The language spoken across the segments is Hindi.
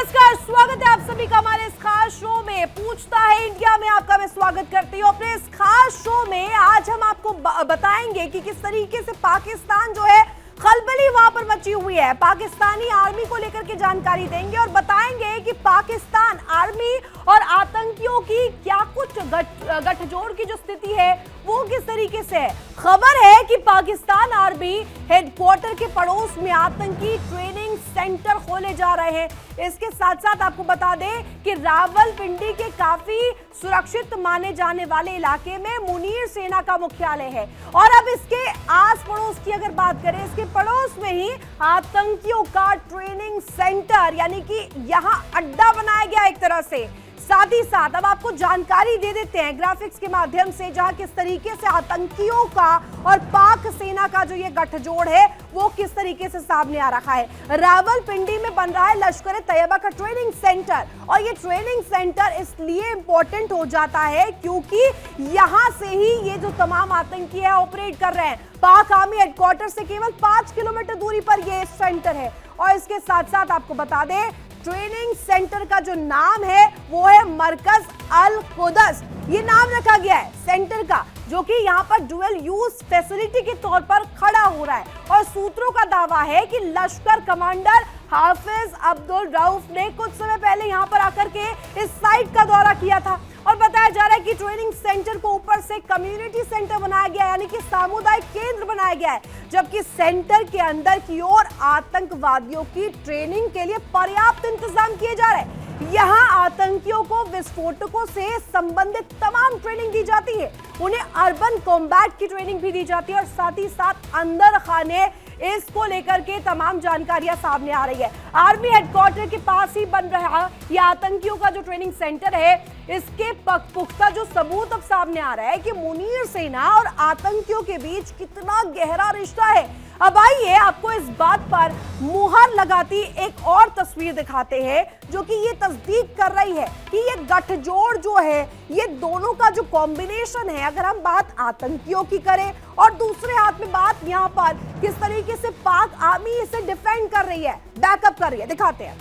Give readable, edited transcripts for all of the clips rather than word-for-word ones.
नमस्कार, स्वागत है आप सभी का हमारे इस खास शो में पूछता है इंडिया में। आपका मैं स्वागत करती हूँ अपने इस खास शो में। आज हम आपको बताएंगे कि किस तरीके से पाकिस्तान जो है खलबली वहां पर मची हुई है। पाकिस्तानी आर्मी को लेकर के जानकारी देंगे और बताएंगे कि पाकिस्तान आर्मी और आतंकियों की क्या कुछ गठजोड़ की जो स्थिति है वो किस तरीके से है। खबर है कि पाकिस्तान आर्मी हेडक्वार्टर के पड़ोस में आतंकी ट्रेनिंग सेंटर खोले जा रहे हैं। इसके साथ साथ आपको बता दें कि रावलपिंडी के काफी सुरक्षित माने जाने वाले इलाके में मुनीर सेना का मुख्यालय है और अब इसके आस पड़ोस की अगर बात करें, इसके पड़ोस में ही आतंकियों का ट्रेनिंग सेंटर यानी कि यहां अड्डा बनाया गया एक तरह से। साथ ही साथ अब आपको जानकारी दे देते हैं ग्राफिक्स के माध्यम से, जहां किस तरीके से आतंकियों का और पाक सेना का जो ये गठजोड़ है वो किस तरीके से सामने आ रखा है। रावलपिंडी में बन रहा है लश्कर तैयबा का ट्रेनिंग सेंटर और ये ट्रेनिंग सेंटर इसलिए इंपॉर्टेंट हो जाता है क्योंकि यहां से ही ये जो तमाम आतंकी है ऑपरेट कर रहे हैं। पाक आर्मी हेडक्वार्टर से केवल 5 किलोमीटर दूरी पर ये सेंटर है और इसके साथ साथ आपको बता दें ट्रेनिंग सेंटर का जो नाम है वो है मरकज अल कुदस। ये नाम रखा गया है सेंटर का, जो कि यहाँ पर डुअल यूज फैसिलिटी के तौर पर खड़ा हो रहा है और सूत्रों का दावा है कि लश्कर कमांडर हाफिज अब्दुल रऊफ ने कुछ समय पहले यहाँ पर आकर के इस साइट का दौरा किया था और बताया जा रहा है कि ट्रेनिंग सेंटर को ऊपर से कम्युनिटी सेंटर बनाया गया यानी कि सामुदायिक केंद्र बनाया गया है, जबकि सेंटर के अंदर की ओर आतंकवादियों की ट्रेनिंग के लिए पर्याप्त इंतजाम किए जा रहे हैं। यहाँ आतंकियों को विस्फोटकों से संबंधित तमाम ट्रेनिंग दी जाती है, उन्हें अर्बन कॉम्बैट की ट्रेनिंग भी दी जाती है और साथ ही साथ अंदर खाने इसको लेकर के तमाम जानकारियां सामने आ रही है। आर्मी हेडक्वार्टर के पास ही बन रहा यह आतंकियों का जो ट्रेनिंग सेंटर है, इसके पुख्ता जो सबूत अब सामने आ रहा है कि मुनीर सेना और आतंकियों के बीच कितना गहरा रिश्ता है। अब आइए आपको इस बात पर मुहर लगाती एक और तस्वीर दिखाते हैं जो कि ये तस्दीक कर रही है कि ये गठजोड़ जो है, ये दोनों का जो कॉम्बिनेशन है, अगर हम बात आतंकियों की करें और दूसरे हाथ में बात यहाँ पर किस तरीके से पाक आर्मी इसे डिफेंड कर रही है, बैकअप कर रही है, दिखाते हैं।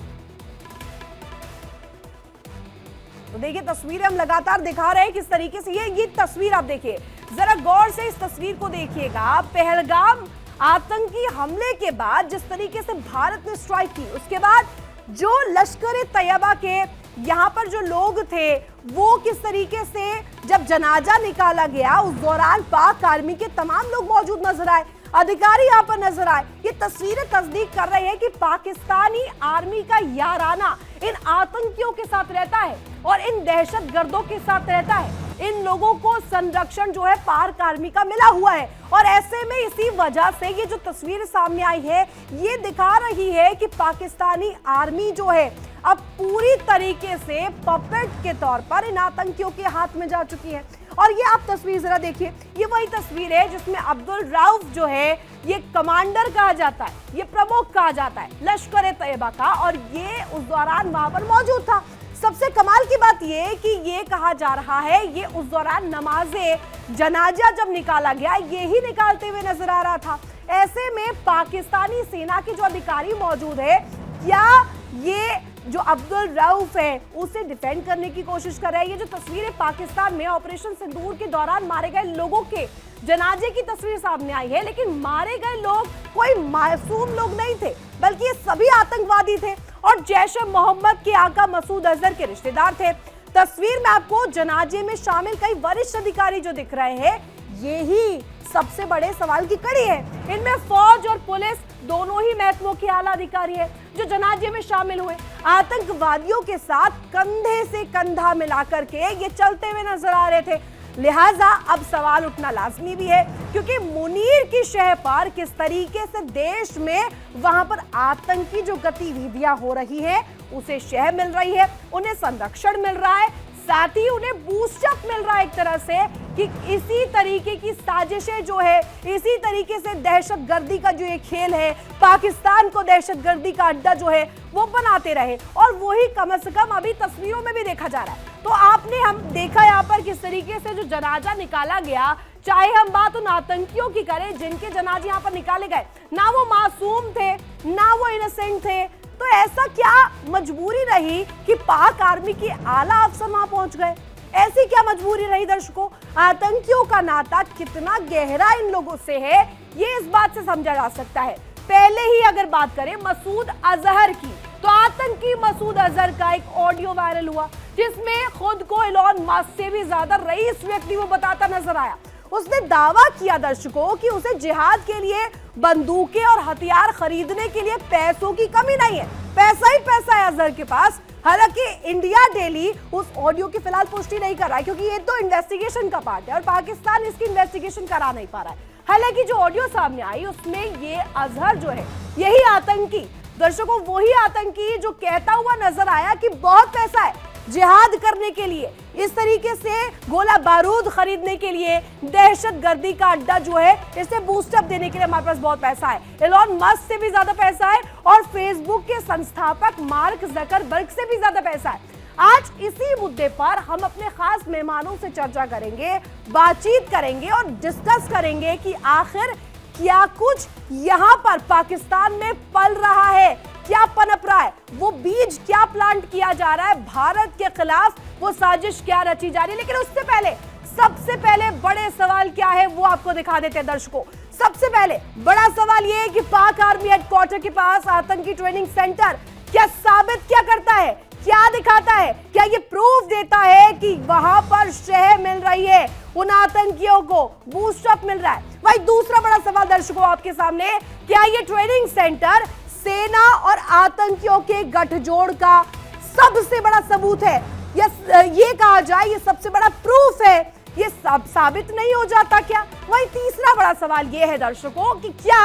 तो देखिए तस्वीरें हम लगातार दिखा रहे हैं किस तरीके से ये तस्वीर आप देखिए, जरा गौर से इस तस्वीर को देखिएगा। पहलगाम आतंकी हमले के बाद जिस तरीके से भारत ने स्ट्राइक की, उसके बाद जो लश्कर तैयबा के यहाँ पर जो लोग थे वो किस तरीके से जब जनाजा निकाला गया उस दौरान पाक आर्मी के तमाम लोग मौजूद नजर आए, अधिकारी यहाँ पर नजर आए। ये तस्वीरें तस्दीक कर रही है कि पाकिस्तानी आर्मी का याराना इन आतंकियों के साथ रहता है और इन दहशतगर्दों के साथ रहता है। इन लोगों को संरक्षण जो है पाक आर्मी का मिला हुआ है और ऐसे में इसी वजह से ये जो तस्वीर सामने आई है ये दिखा रही है कि पाकिस्तानी आर्मी जो है अब पूरी तरीके से पपेट के तौर पर इन आतंकियों के हाथ में जा चुकी है। और ये आप तस्वीर जरा देखिए, ये वही तस्वीर है जिसमें अब्दुल रऊफ जो है ये कमांडर कहा जाता है, ये प्रमुख कहा जाता है लश्कर तैयबा का, और ये उस दौरान वहां पर मौजूद था। सबसे कमाल की बात ये कि ये कहा जा रहा है ये उस दौरान नमाजे जनाजा जब निकाला गया ये ही निकालते हुए नजर आ रहा था। ऐसे में पाकिस्तानी सेना के जो अधिकारी मौजूद है, क्या ये जो अब्दुल रऊफ है उसे डिफेंड करने की कोशिश कर रहे हैं। ये जो तस्वीरें पाकिस्तान में ऑपरेशन सिंदूर के दौरान मारे गए लोगों के जनाजे की तस्वीर सामने आई है, लेकिन मारे गए लोग कोई मासूम लोग नहीं थे, बल्कि ये सभी आतंकवादी थे और जैश-ए-मोहम्मद के आका मसूद अजहर के रिश्तेदार थे। तस्वीर में आपको जनाजे में शामिल कई वरिष्ठ अधिकारी जो दिख रहे हैं, यही सबसे बड़े सवाल की कड़ी है। इनमें फौज और पुलिस दोनों ही महत्वों के आला अधिकारी हैं जो जनाजे में शामिल हुए। आतंकवादियों के साथ कंधे से कंधा मिलाकर के ये चलते हुए नजर आ रहे थे। लिहाजा अब सवाल उठना लाजमी भी है क्योंकि मुनीर की शह पर किस तरीके से देश में वहां पर आतंकी जो गतिविधियां हो रही है उसे शह मिल रही है, उन्हें संरक्षण मिल रहा है, साथ ही उन्हें बूस्टअप मिल रहा है एक तरह से कि इसी तरीके की साजिशें जो है, इसी तरीके से दहशतगर्दी का जो ये खेल है, पाकिस्तान को दहशतगर्दी का अड्डा जो है वो बनाते रहे और वही कम से कम अभी तस्वीरों में भी देखा जा रहा है। तो आपने हम देखा यहाँ पर किस तरीके से जो जनाजा निकाला गया, चाहे हम बात उन आतंकियों की करें जिनके जनाजे यहाँ पर निकाले गए, ना वो मासूम थे, ना वो इनोसेंट थे, तो ऐसा क्या मजबूरी रही कि पाक आर्मी के आला अफसर वहां पहुंच गए? ऐसी क्या मजबूरी रही दर्शकों? आतंकियों का नाता कितना गहरा इन लोगों से है, ये इस बात से समझा जा सकता है। पहले ही अगर बात करें मसूद अजहर की, तो आतंकी मसूद अजहर का एक ऑडियो वायरल हुआ जिसमें खुद को एलॉन मस्क से भी ज्यादा रईस व्यक्ति वो बताता नजर आया। उसने दावा किया दर्शकों कि उसे जिहाद के लिए बंदूकें और हथियार खरीदने के लिए पैसों की कमी नहीं है, पैसा ही पैसा है अजहर के पास। हालांकि इंडिया डेली उस ऑडियो की फिलहाल पुष्टि नहीं कर रहा है क्योंकि ये तो इन्वेस्टिगेशन का पार्ट है और पाकिस्तान इसकी इन्वेस्टिगेशन करा नहीं पा रहा है। हालांकि जो ऑडियो सामने आई उसमें ये अजहर जो है, यही आतंकी दर्शकों, वही आतंकी जो कहता हुआ नजर आया कि बहुत पैसा है जिहाद करने के लिए, इस तरीके से गोला बारूद खरीदने के लिए, दहशतगर्दी का अड्डा जो है इसे बूस्टअप देने के लिए हमारे पास बहुत पैसा है। एलॉन मस्क से भी ज्यादा पैसा है और फेसबुक के संस्थापक मार्क जकरबर्ग से भी ज्यादा पैसा है। आज इसी मुद्दे पर हम अपने खास मेहमानों से चर्चा करेंगे, बातचीत करेंगे और डिस्कस करेंगे कि आखिर क्या कुछ यहां पर पाकिस्तान में पल रहा है, क्या पनप रहा है, वो बीज क्या प्लांट किया जा रहा है, भारत के खिलाफ वो साजिश क्या रची जा रही है। लेकिन उससे पहले सबसे पहले बड़े सवाल क्या है वो आपको दिखा देते हैं दर्शकों। सबसे पहले बड़ा सवाल ये है कि पाक आर्मी हेडक्वार्टर के पास आतंकी ट्रेनिंग सेंटर क्या साबित क्या करता है, क्या दिखाता है, क्या ये प्रूफ देता है कि वहां पर शह मिल रही है, उन आतंकियों को बूस्टअप मिल रहा है। वही दूसरा बड़ा सवाल दर्शकों आपके सामने, क्या ये ट्रेनिंग सेंटर सेना और आतंकियों के गठजोड़ का सबसे बड़ा सबूत है, या ये कहा जाए ये सबसे बड़ा प्रूफ है, ये सब साबित नहीं हो जाता क्या? वही तीसरा बड़ा सवाल ये है दर्शकों कि क्या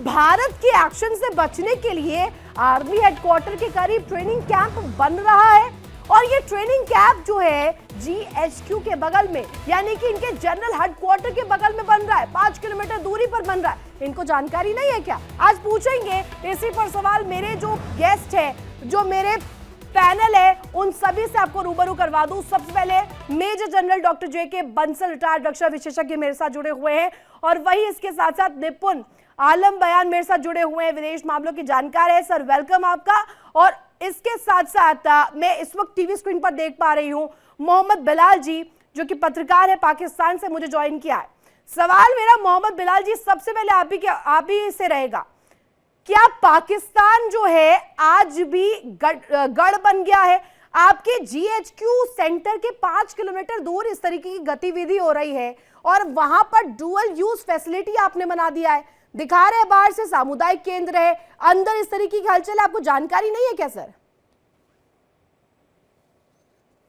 भारत के एक्शन से बचने के लिए आर्मी हेडक्वार्टर के करीब ट्रेनिंग कैंप बन रहा है, और ये ट्रेनिंग कैंप जो है GHQ के बगल में, यानी कि इनके जनरल हेडक्वार्टर के बगल में बन रहा है, 5 किलोमीटर दूरी पर बन रहा है। इनको जानकारी नहीं है क्या? आज पूछेंगे इसी पर सवाल। मेरे जो गेस्ट है, जो मेरे पैनल है, उन सभी से आपको रूबरू करवा दूं। सबसे पहले major general doctor JK Bansal, retired रक्षा विशेषज्ञ मेरे साथ जुड़े हुए हैं, और वही इसके साथ साथ निपुण आलम बयान मेरे साथ जुड़े हुए हैं, विदेश मामलों की जानकार है। सर वेलकम आपका। और इसके साथ साथ मैं इस वक्त टीवी स्क्रीन पर देख पा रही हूं मोहम्मद बिलाल जी, जो कि पत्रकार है, पाकिस्तान से मुझे ज्वाइन किया है। सवाल मेरा मोहम्मद बिलाल जी सबसे पहले आप ही से रहेगा, क्या पाकिस्तान जो है आज भी गढ़ बन गया है? आपके GHQ सेंटर के 5 किलोमीटर दूर इस तरीके की गतिविधि हो रही है और वहां पर डुअल यूज फैसिलिटी आपने बना दिया है, दिखा रहे हैं बाहर से सामुदायिक केंद्र है, अंदर इस तरीके की हलचल है, आपको जानकारी नहीं है क्या सर?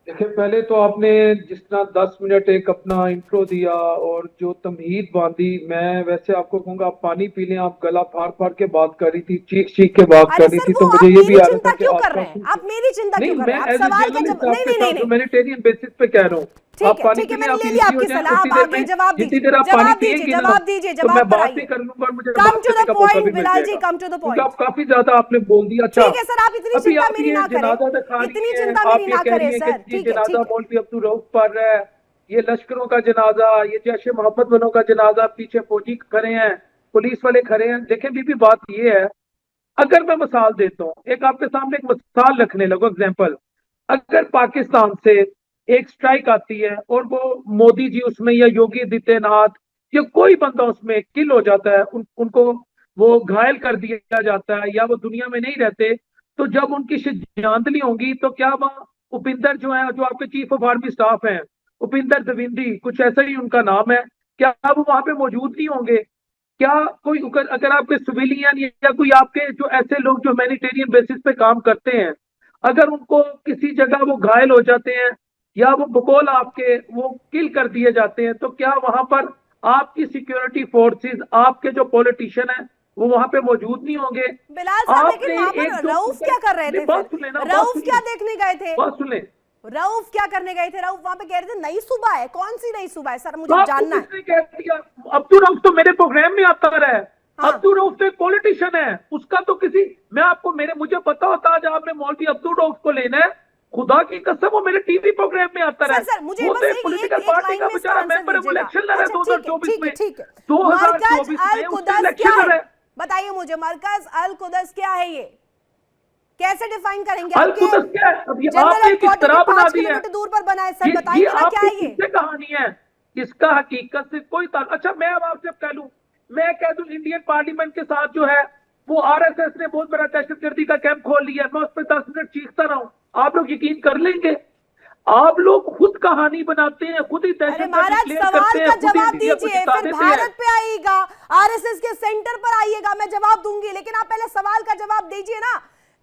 देखिए, पहले तो आपने जिस तरह 10 मिनट एक अपना इंट्रो दिया और जो तमहीद बांधी, मैं वैसे आपको कहूंगा आप पानी पी लें। आप गला फाड़ फाड़ के बात कर रही थी, चीख चीख के बात कर रही थी, तो मुझे ये भी आ रहा था कि आप मेरी चिंता क्यों कर रहे हैं? मैं एज ए जर्नलिस्ट आपके साथ ह्यूमैनिटेरियन बेसिस पे कह रहा हूँ। आप पानी पी लें, आप इजी हो जाए, जितनी देर आप पानी पिएंगे ना तो मैं बात भी कर लूंगा, मुझे come to the point Bilal ji, come to the point. आप काफी ज्यादा आपने बोल दिया। अच्छा ठीक है सर, आप इतनी चिंता मेरी ना करें, इतनी चिंता मेरी ना करें सर। ठीक है, जनाजा मौलवी अब्दुल रऊफ पढ़ रहा है, ये लश्करों का जनाजा, ये जैश मोहम्मद वालों का जनाजा, पीछे फौजी खड़े हैं, पुलिस वाले खड़े हैं। देखें बीबी, बात ये है, अगर मैं मिसाल देता हूँ, एक आपके सामने एक मिसाल रखने लगो, एग्जांपल, अगर पाकिस्तान से एक स्ट्राइक आती है और वो मोदी जी उसमें या योगी आदित्यनाथ या कोई बंदा उसमें किल हो जाता है, उनको वो घायल कर दिया जाता है या वो दुनिया में नहीं रहते, तो जब उनकी श्रद्धांजलि होगी तो क्या वहाँ उपिंदर जो है, जो आपके चीफ ऑफ आर्मी स्टाफ हैं, उपिंदर द्विवेदी, कुछ ऐसा ही उनका नाम है, क्या वो वहां पे मौजूद नहीं होंगे? क्या कोई अगर आपके सिविलियन या कोई आपके जो ऐसे लोग जो ह्यूमैनिटेरियन बेसिस पे काम करते हैं, अगर उनको किसी जगह वो घायल हो जाते हैं या वो बकौल आपके वो किल कर दिए जाते हैं, तो क्या वहां पर आपकी सिक्योरिटी फोर्सेस, आपके जो पॉलिटिशियन है, वो वहां पे मौजूद नहीं होंगे? बिलाल साहब, लेकिन वहां पर रऊफ क्या कर रहे थे? रऊफ क्या देखने गए थे? बात सुन ले, रऊफ क्या करने गए थे? रऊफ वहां पे कह रहे थे नई सुबह है, कौन सी नई सुबह है सर, मुझे जानना है। अब्दुल रऊफ तो मेरे प्रोग्राम में आता रहा है। हाँ। अब्दुल रऊफ तो एक पॉलिटिशियन है, उसका तो किसी, मैं आपको मुझे पता होता आज आपने मौलवी अब्दुल रऊफ को लेना है, खुदा की कसम वो मेरे टीवी प्रोग्राम में आता रहा है। मुझे बस एक पॉलिटिकल पार्टी का बेचारा मेंबर है, वो इलेक्शन लड़ रहा है 2024 में, 2024 में उससे इलेक्शन लड़ रहा है। बताइए मुझे, मरकज अल कुदस क्या है? ये कैसे डिफाइन करेंगे? अल आपके कुदस क्या है? अब ये जनरल आपने किस हेडक्वार्टर तरह के बना 5 दिया है? किलोमीटर दूर पर बना है सर, ये बताएंगे ना क्या आपकी है ये? किससे कहानी है? इसका हकीकत से कोई ताल्लुक। अच्छा, मैं अब आपसे कह लूं, मैं कह दूं इंडियन पार्लियामेंट के साथ जो है वो आरएसएस ने बहुत बड़ा दहशतगर्दी का कैंप खोल लिया, मैं उस पर 10 मिनट चीखता रहा हूं, आप लोग यकीन कर लेंगे? आप लोग खुद कहानी बनाते हैं, खुद ही अरे दहशतगर्द महाराज, डिक्लेयर सवाल करते का हैं, खुद ही जवाब मीडिया को दीजिए, जिता फिर देते हैं। भारत पे आइएगा, आरएसएस के सेंटर पर आइएगा, मैं जवाब दूंगी, लेकिन आप पहले सवाल का जवाब दीजिए ना।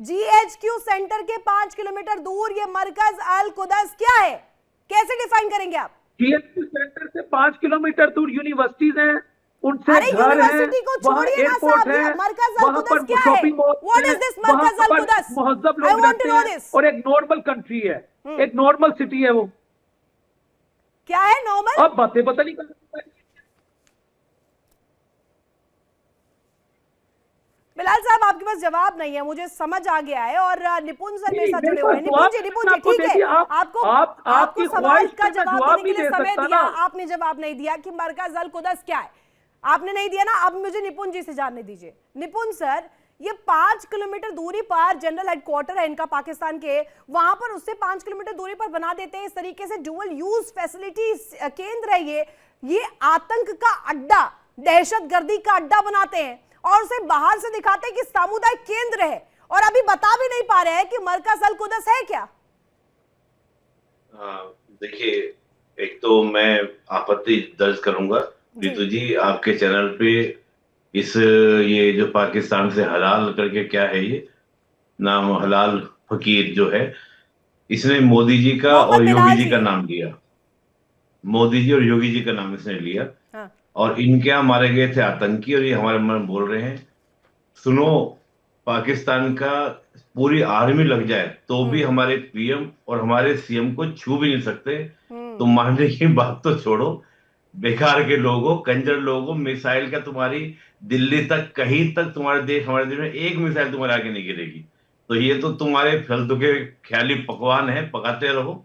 जीएचक्यू सेंटर के 5 किलोमीटर दूर ये मरकज अल कुदस क्या है, कैसे डिफाइन करेंगे आप? जीएचक्यू सेंटर से 5 किलोमीटर दूर यूनिवर्सिटीज हैं, उनसे अरे घर है, यूनिवर्सिटी को वहां छोड़िए ना एयरपोर्ट साहब, ये है, मरकज अल वहां कुदस पर क्या है? शॉपिंग मॉल व्हाट है, इज दिस वहां मरकज अल पर कुदस? मुहज्जब आई लोग वांट टू रहते नो हैं दिस। और एक नॉर्मल कंट्री है, एक नॉर्मल सिटी है वो। क्या है नॉर्मल? अब बातें पता नहीं कर। बिलाल साहब, आपके पास जवाब नहीं है, मुझे समझ आ गया है, और निपुण सर मेरे साथ जुड़े हुए हैं। निपुण जी ठीक है, आपको आपको सवाल का जवाब देने के लिए समय दिया, आपने जवाब नहीं दिया कि मरकज अल कुदस क्या है, आपने नहीं दिया ना। अब मुझे निपुण जी से जानने दीजिए। निपुण सर, ये 5 किलोमीटर दूरी पर जनरल हेडक्वार्टर है इनका पाकिस्तान के, वहां पर उससे 5 किलोमीटर दूरी पर बना देते हैं इस तरीके से डुअल यूज फैसिलिटी केंद्र है ये आतंक का अड्डा, दहशतगर्दी का अड्डा बनाते हैं और उसे बाहर से दिखाते हैं कि सामुदायिक केंद्र है, और अभी बता भी नहीं पा रहे हैं कि मरकज अल कुदस है क्या। देखिए, एक तो मैं आपत्ति दर्ज करूंगा रितु जी, आपके चैनल पे ये जो पाकिस्तान से हलाल करके क्या है, ये नाम हलाल फकीर जो है, इसने मोदी जी का मोहम्मद और योगी बिलाल जी जी का है। नाम लिया। मोदी जी और योगी जी का नाम इसने लिया, हाँ। और इनके यहाँ मारे गए थे आतंकी, और ये हमारे मन बोल रहे हैं। सुनो, पाकिस्तान का पूरी आर्मी लग जाए तो भी हमारे पीएम और हमारे सीएम को छू भी नहीं सकते। तो मानने की बात तो छोड़ो, बेकार के लोगों, कंजर लोगों, मिसाइल का तुम्हारी दिल्ली तक, कहीं तक तुम्हारे देश, हमारे देश में एक मिसाइल तुम्हारे आगे नहीं गिरेगी। तो ये तो तुम्हारे फालतू के ख्याली पकवान है, पकाते रहो।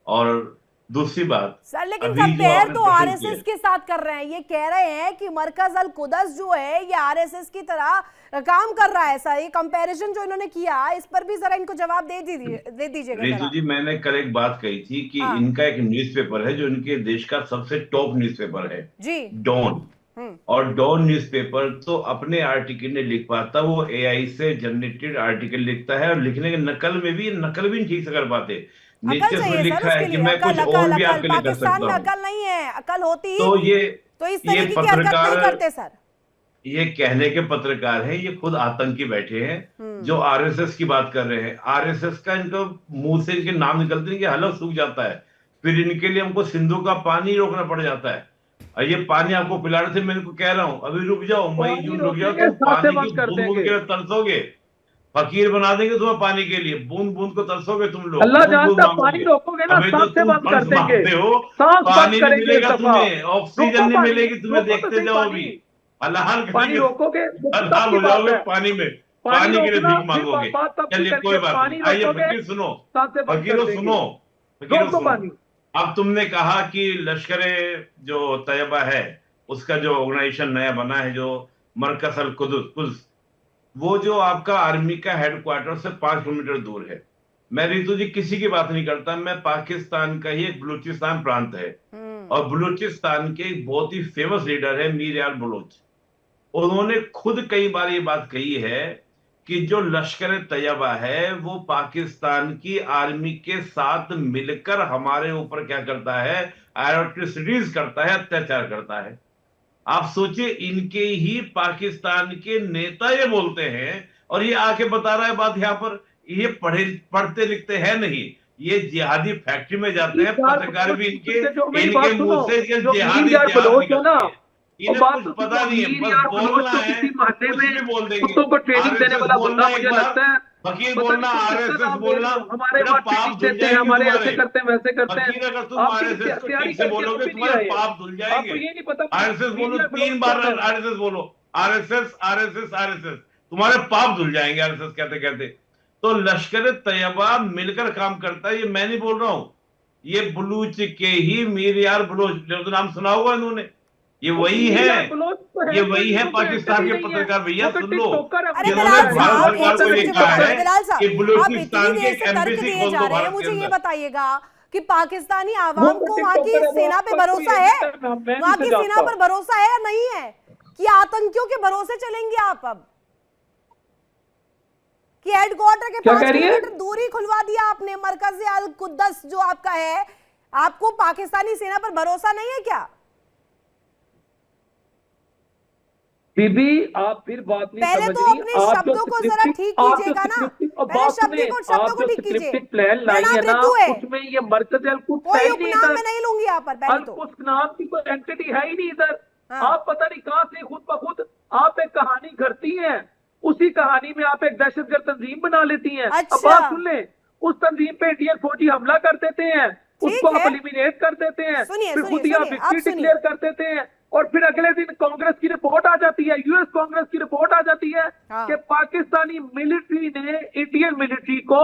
और दूसरी बात, सर लेकिन अभी जो कंपेयर आपने तो प्रश्न आरएसएस किया, के साथ कर रहे हैं, ये कह रहे हैं कि मरकज अल कुदस जो है ये आरएसएस की तरह काम कर रहा है, ऐसा ये कंपैरिजन जो इन्होंने किया, इस पर भी जरा इनको जवाब दे दीजिएगा रितु जरा। जी, मैंने कल एक बात कही थी कि हाँ। इनका एक न्यूज़पेपर है जो इनके देश का सबसे टॉप न्यूज़पेपर है, जी। डॉन। और डॉन न्यूज़पेपर तो अपने आर्टिकल नहीं लिख पाता, वो एआई से जनरेटेड आर्टिकल लिखता है, और लिखने के नकल नहीं ठीक से कर पाते। अकल नीचे उसमें चाहिए सर लिखा है उसके कि लिए, मैं अकल कुछ अकल और भी अकल। आपके लिए कर पाकिस्तान में सकता हूँ। अकल नहीं है, अकल होती तो तो इस तरीके की हरकत नहीं करते सर। ये कहने के पत्रकार हैं, ये खुद आतंकी बैठे हैं जो आरएसएस की बात कर रहे हैं। आरएसएस का इनको मुंह से इनके नाम निकलते हैं कि हलक सूख जाता है, फिर इनके लिए हमको सिंधु का पानी रोकना पड़ जाता है। और ये पानी आपको पिला रहे थे, मैं इनको कह रहा हूं अभी रुक जाओ, मई जून रुक जाओ, तुम पानी की बूंद बूंद के तरसोगे, फकीर बना देंगे तुम्हें पानी के लिए, बूंद बूंद को तरसोगे तुम लोग, अल्लाह बूंद बूंद जानता, पानी मांगोगे। रोकोगे ना अभी तो सांस से तुम बंद कर फंस देंगे, मांगते हो, सांस बंद पानी नहीं करेंगे मिलेगा दफा। तुम्हें, ऑक्सीजन रोको नहीं पानी, मिलेगी तुम्हें, रोको तो देखते सही जाओ पानी, अभी हलाल पानी करेंगे, रोकोगे हलाल की हो बात जाओगे है। पानी में, पानी पानी के लिए रोकना, भीख मांगोगे। बात तब चलिए करके कोई बात पानी नहीं, आइए रोकोगे, फकीर सुनो, सांस से बंद कर फकीरों देंगे। सुनो, फकीरों रोको सुनो। पानी। अब तुमने कहा कि लश्कर जो तैयबा है उसका जो ऑर्गेनाइजेशन नया बना है, जो मरकज अल कुदस, वो जो आपका आर्मी का हेडक्वार्टर से 5 किलोमीटर दूर है। मैं रितु जी किसी की बात नहीं करता, मैं पाकिस्तान का ही एक बलूचिस्तान प्रांत है, और बलूचिस्तान के एक बहुत ही फेमस लीडर है मीर यार बलोच। उन्होंने खुद कई बार ये बात कही है कि जो लश्कर तैयबा है वो पाकिस्तान की आर्मी के साथ मिलकर हमारे ऊपर क्या करता है, एट्रोसिटीज करता है, अत्याचार करता है। आप सोचिए, इनके ही पाकिस्तान के नेता ये बोलते हैं, और ये आके बता रहा है बात यहाँ पर। ये पढ़ते लिखते हैं नहीं, ये जिहादी फैक्ट्री में जाते हैं, पत्रकार भी इनके मुंह से जिहादी निकलती है। इन्हें कुछ पता नहीं है, बस बोलना है, कुछ भी बोल देंगे। कुत्तों को ट्रेनिंग देने आरएसएस वाला बोलना बंदा एक मुझे बार, लगता है, फकीर पता बोलना, नहीं किस आरएसएस नाम दे बोलना, रहे हो। हमारे मेरा वहाँ पाप ट्रेनिंग धुल देते हैं, जाएंगे हमारे तुम्हारे। ऐसे करते हैं वैसे करते हैं। फकीर, अगर तुम आपकी आरएसएस को तैयारी ठीक से करके बोलोगे तो भी नहीं तुम्हारे आए हैं। पाप धुल जाएंगे। आपको ये नहीं पता आरएसएस बोलो, मीडिया 3 बार कौन है? आरएसएस बोलो, आरएसएस आरएसएस आरएसएस, तुम्हारे पाप धुल जाएंगे आरएसएस कहते कहते। तो लश्कर तैयबा मिलकर काम करता है, ये मैं नहीं बोल रहा हूं, ये बलूच के ही मीर यार बलोच, जो तो नाम सुना होगा इन्होंने, ये वही है, ये वही है पाकिस्तान के पत्रकार। भैया सुन लो, जिन्होंने भारत सरकार को ये कहा है कि बलूचिस्तान की एक एम्बेसी खोल दो भारत के मुझे ये अंदर। बताइएगा कि पाकिस्तानी आवाम को वहां की सेना पे भरोसा है, वहां की सेना पर भरोसा है या नहीं है, कि आतंकियों के भरोसे चलेंगे आप अब? कि हेडक्वार्टर के 5 किलोमीटर दूरी खुलवा दिया आपने, मरकज अल कुद्दस जो आपका है, आपको पाकिस्तानी सेना पर भरोसा नहीं है क्या? बीबी आप फिर बात नहीं पहले समझ तो रही। अपने शब्दों को जरा ठीक कीजिएगा ना, पहले शब्दों को ठीक कीजिए। प्लान लाई है ना, उसमें ये मरकज अल कुद्स कोई उपनाम में नहीं लूंगी यहाँ पर। पहले तो उस नाम की कोई एंटिटी है ही नहीं इधर। हाँ। आप पता नहीं कहां से खुद ब खुद आप एक कहानी करती हैं, उसी कहानी में आप एक दहशतगर्द तंजीम बना लेती हैं। अच्छा। अब बात सुन ले, उस तंजीम पे इंडियन फौजी हमला कर देते हैं, उसको आप एलिमिनेट कर देते हैं, फिर खुद ही आप विक्ट्री डिक्लेयर कर देते हैं, और फिर अगले दिन कांग्रेस की रिपोर्ट आ जाती है, यूएस कांग्रेस की रिपोर्ट आ जाती है कि पाकिस्तानी मिलिट्री ने इंडियन मिलिट्री को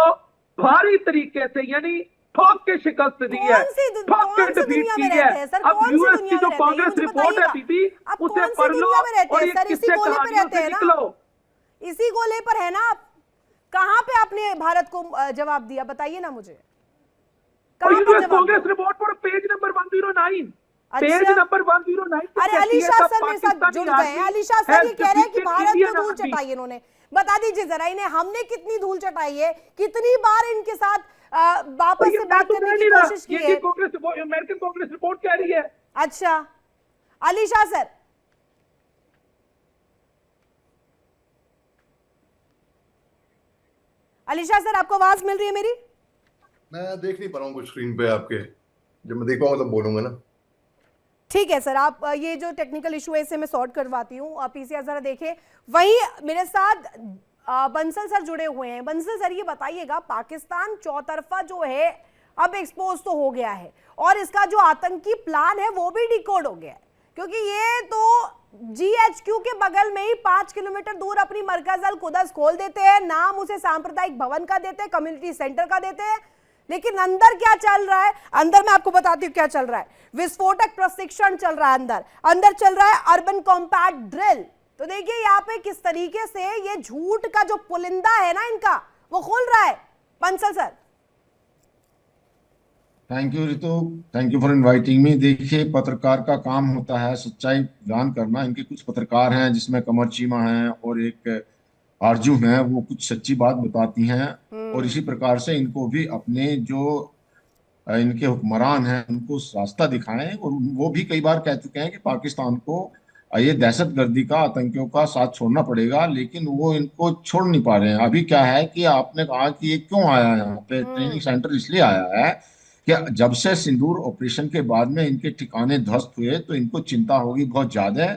भारी तरीके से यानी ठोक के शिकस्त दी है, ठोक के डिफीट की है। अब यूएस की जो कांग्रेस रिपोर्ट है बीबी, उसे पढ़ लो और ये किससे कहानियों से निकलो। इसी गोले पर है ना आप? कहां पे आपने भारत को जवाब दिया, बताइए ना मुझे। यूएस कांग्रेस रिपोर्ट पर पेज नंबर 109, पेज नंबर 109। अरे अली शाह सर मेरे साथ जुड़ गए हैं। अली शाह सर ये कह रहे हैं कि भारत को धूल चटाई इन्होंने। बता दीजिए जरा इन्हें, हमने कितनी धूल चटाई है, कितनी बार इनके साथ वापस से बात करने की कोशिश की है? अमेरिकन कांग्रेस रिपोर्ट कह रही है। अच्छा अली शाह सर, अली शाह सर आपको आवाज मिल रही है मेरी? मैं देख नहीं पा रहा हूँ कुछ स्क्रीन पे आपके, जब मैं देख पाऊंगा तब बोलूंगा ना। ठीक है सर, आप ये जो टेक्निकल इशू है इसे मैं सॉर्ट करवाती हूँ, आप पीसीआर जरा देखें। वहीं मेरे साथ बंसल सर जुड़े हुए हैं। बंसल सर ये बताइएगा, पाकिस्तान चौतरफा जो है अब एक्सपोज तो हो गया है, और इसका जो आतंकी प्लान है वो भी डिकोड हो गया है, क्योंकि ये तो जीएचक्यू के बगल में ही 5 किलोमीटर दूर अपनी मरकज अल कुद्स खोल देते हैं, नाम उसे सांप्रदायिक भवन का देते हैं, कम्युनिटी सेंटर का देते हैं, लेकिन अंदर क्या चल रहा है? अंदर मैं आपको बताती हूँ क्या चल रहा है। विस्फोटक प्रशिक्षण चल रहा है, अंदर चल रहा है अर्बन कॉम्पैक्ट ड्रिल। तो देखिए यहाँ पे किस तरीके से ये झूठ का जो पुलिंदा है ना इनका, वो खुल रहा है। Bansal sir. Thank you Ritu, thank you for inviting me. देखिए पत्रकार का काम होता है सच्चाई बयान करना। इनके कुछ पत्रकार हैं जिसमें कमर चीमा हैं और एक आरजू हैं, वो कुछ सच्ची बात बताती हैं, और इसी प्रकार से इनको भी अपने जो इनके हुक्मरान हैं उनको रास्ता दिखाएं। और वो भी कई बार कह चुके हैं कि पाकिस्तान को ये दहशतगर्दी का, आतंकियों का साथ छोड़ना पड़ेगा, लेकिन वो इनको छोड़ नहीं पा रहे हैं। अभी क्या है कि आपने कहा कि ये क्यों आया यहाँ पे ट्रेनिंग सेंटर, इसलिए आया है कि जब से सिंदूर ऑपरेशन के बाद में इनके ठिकाने ध्वस्त हुए तो इनको चिंता होगी बहुत ज्यादा।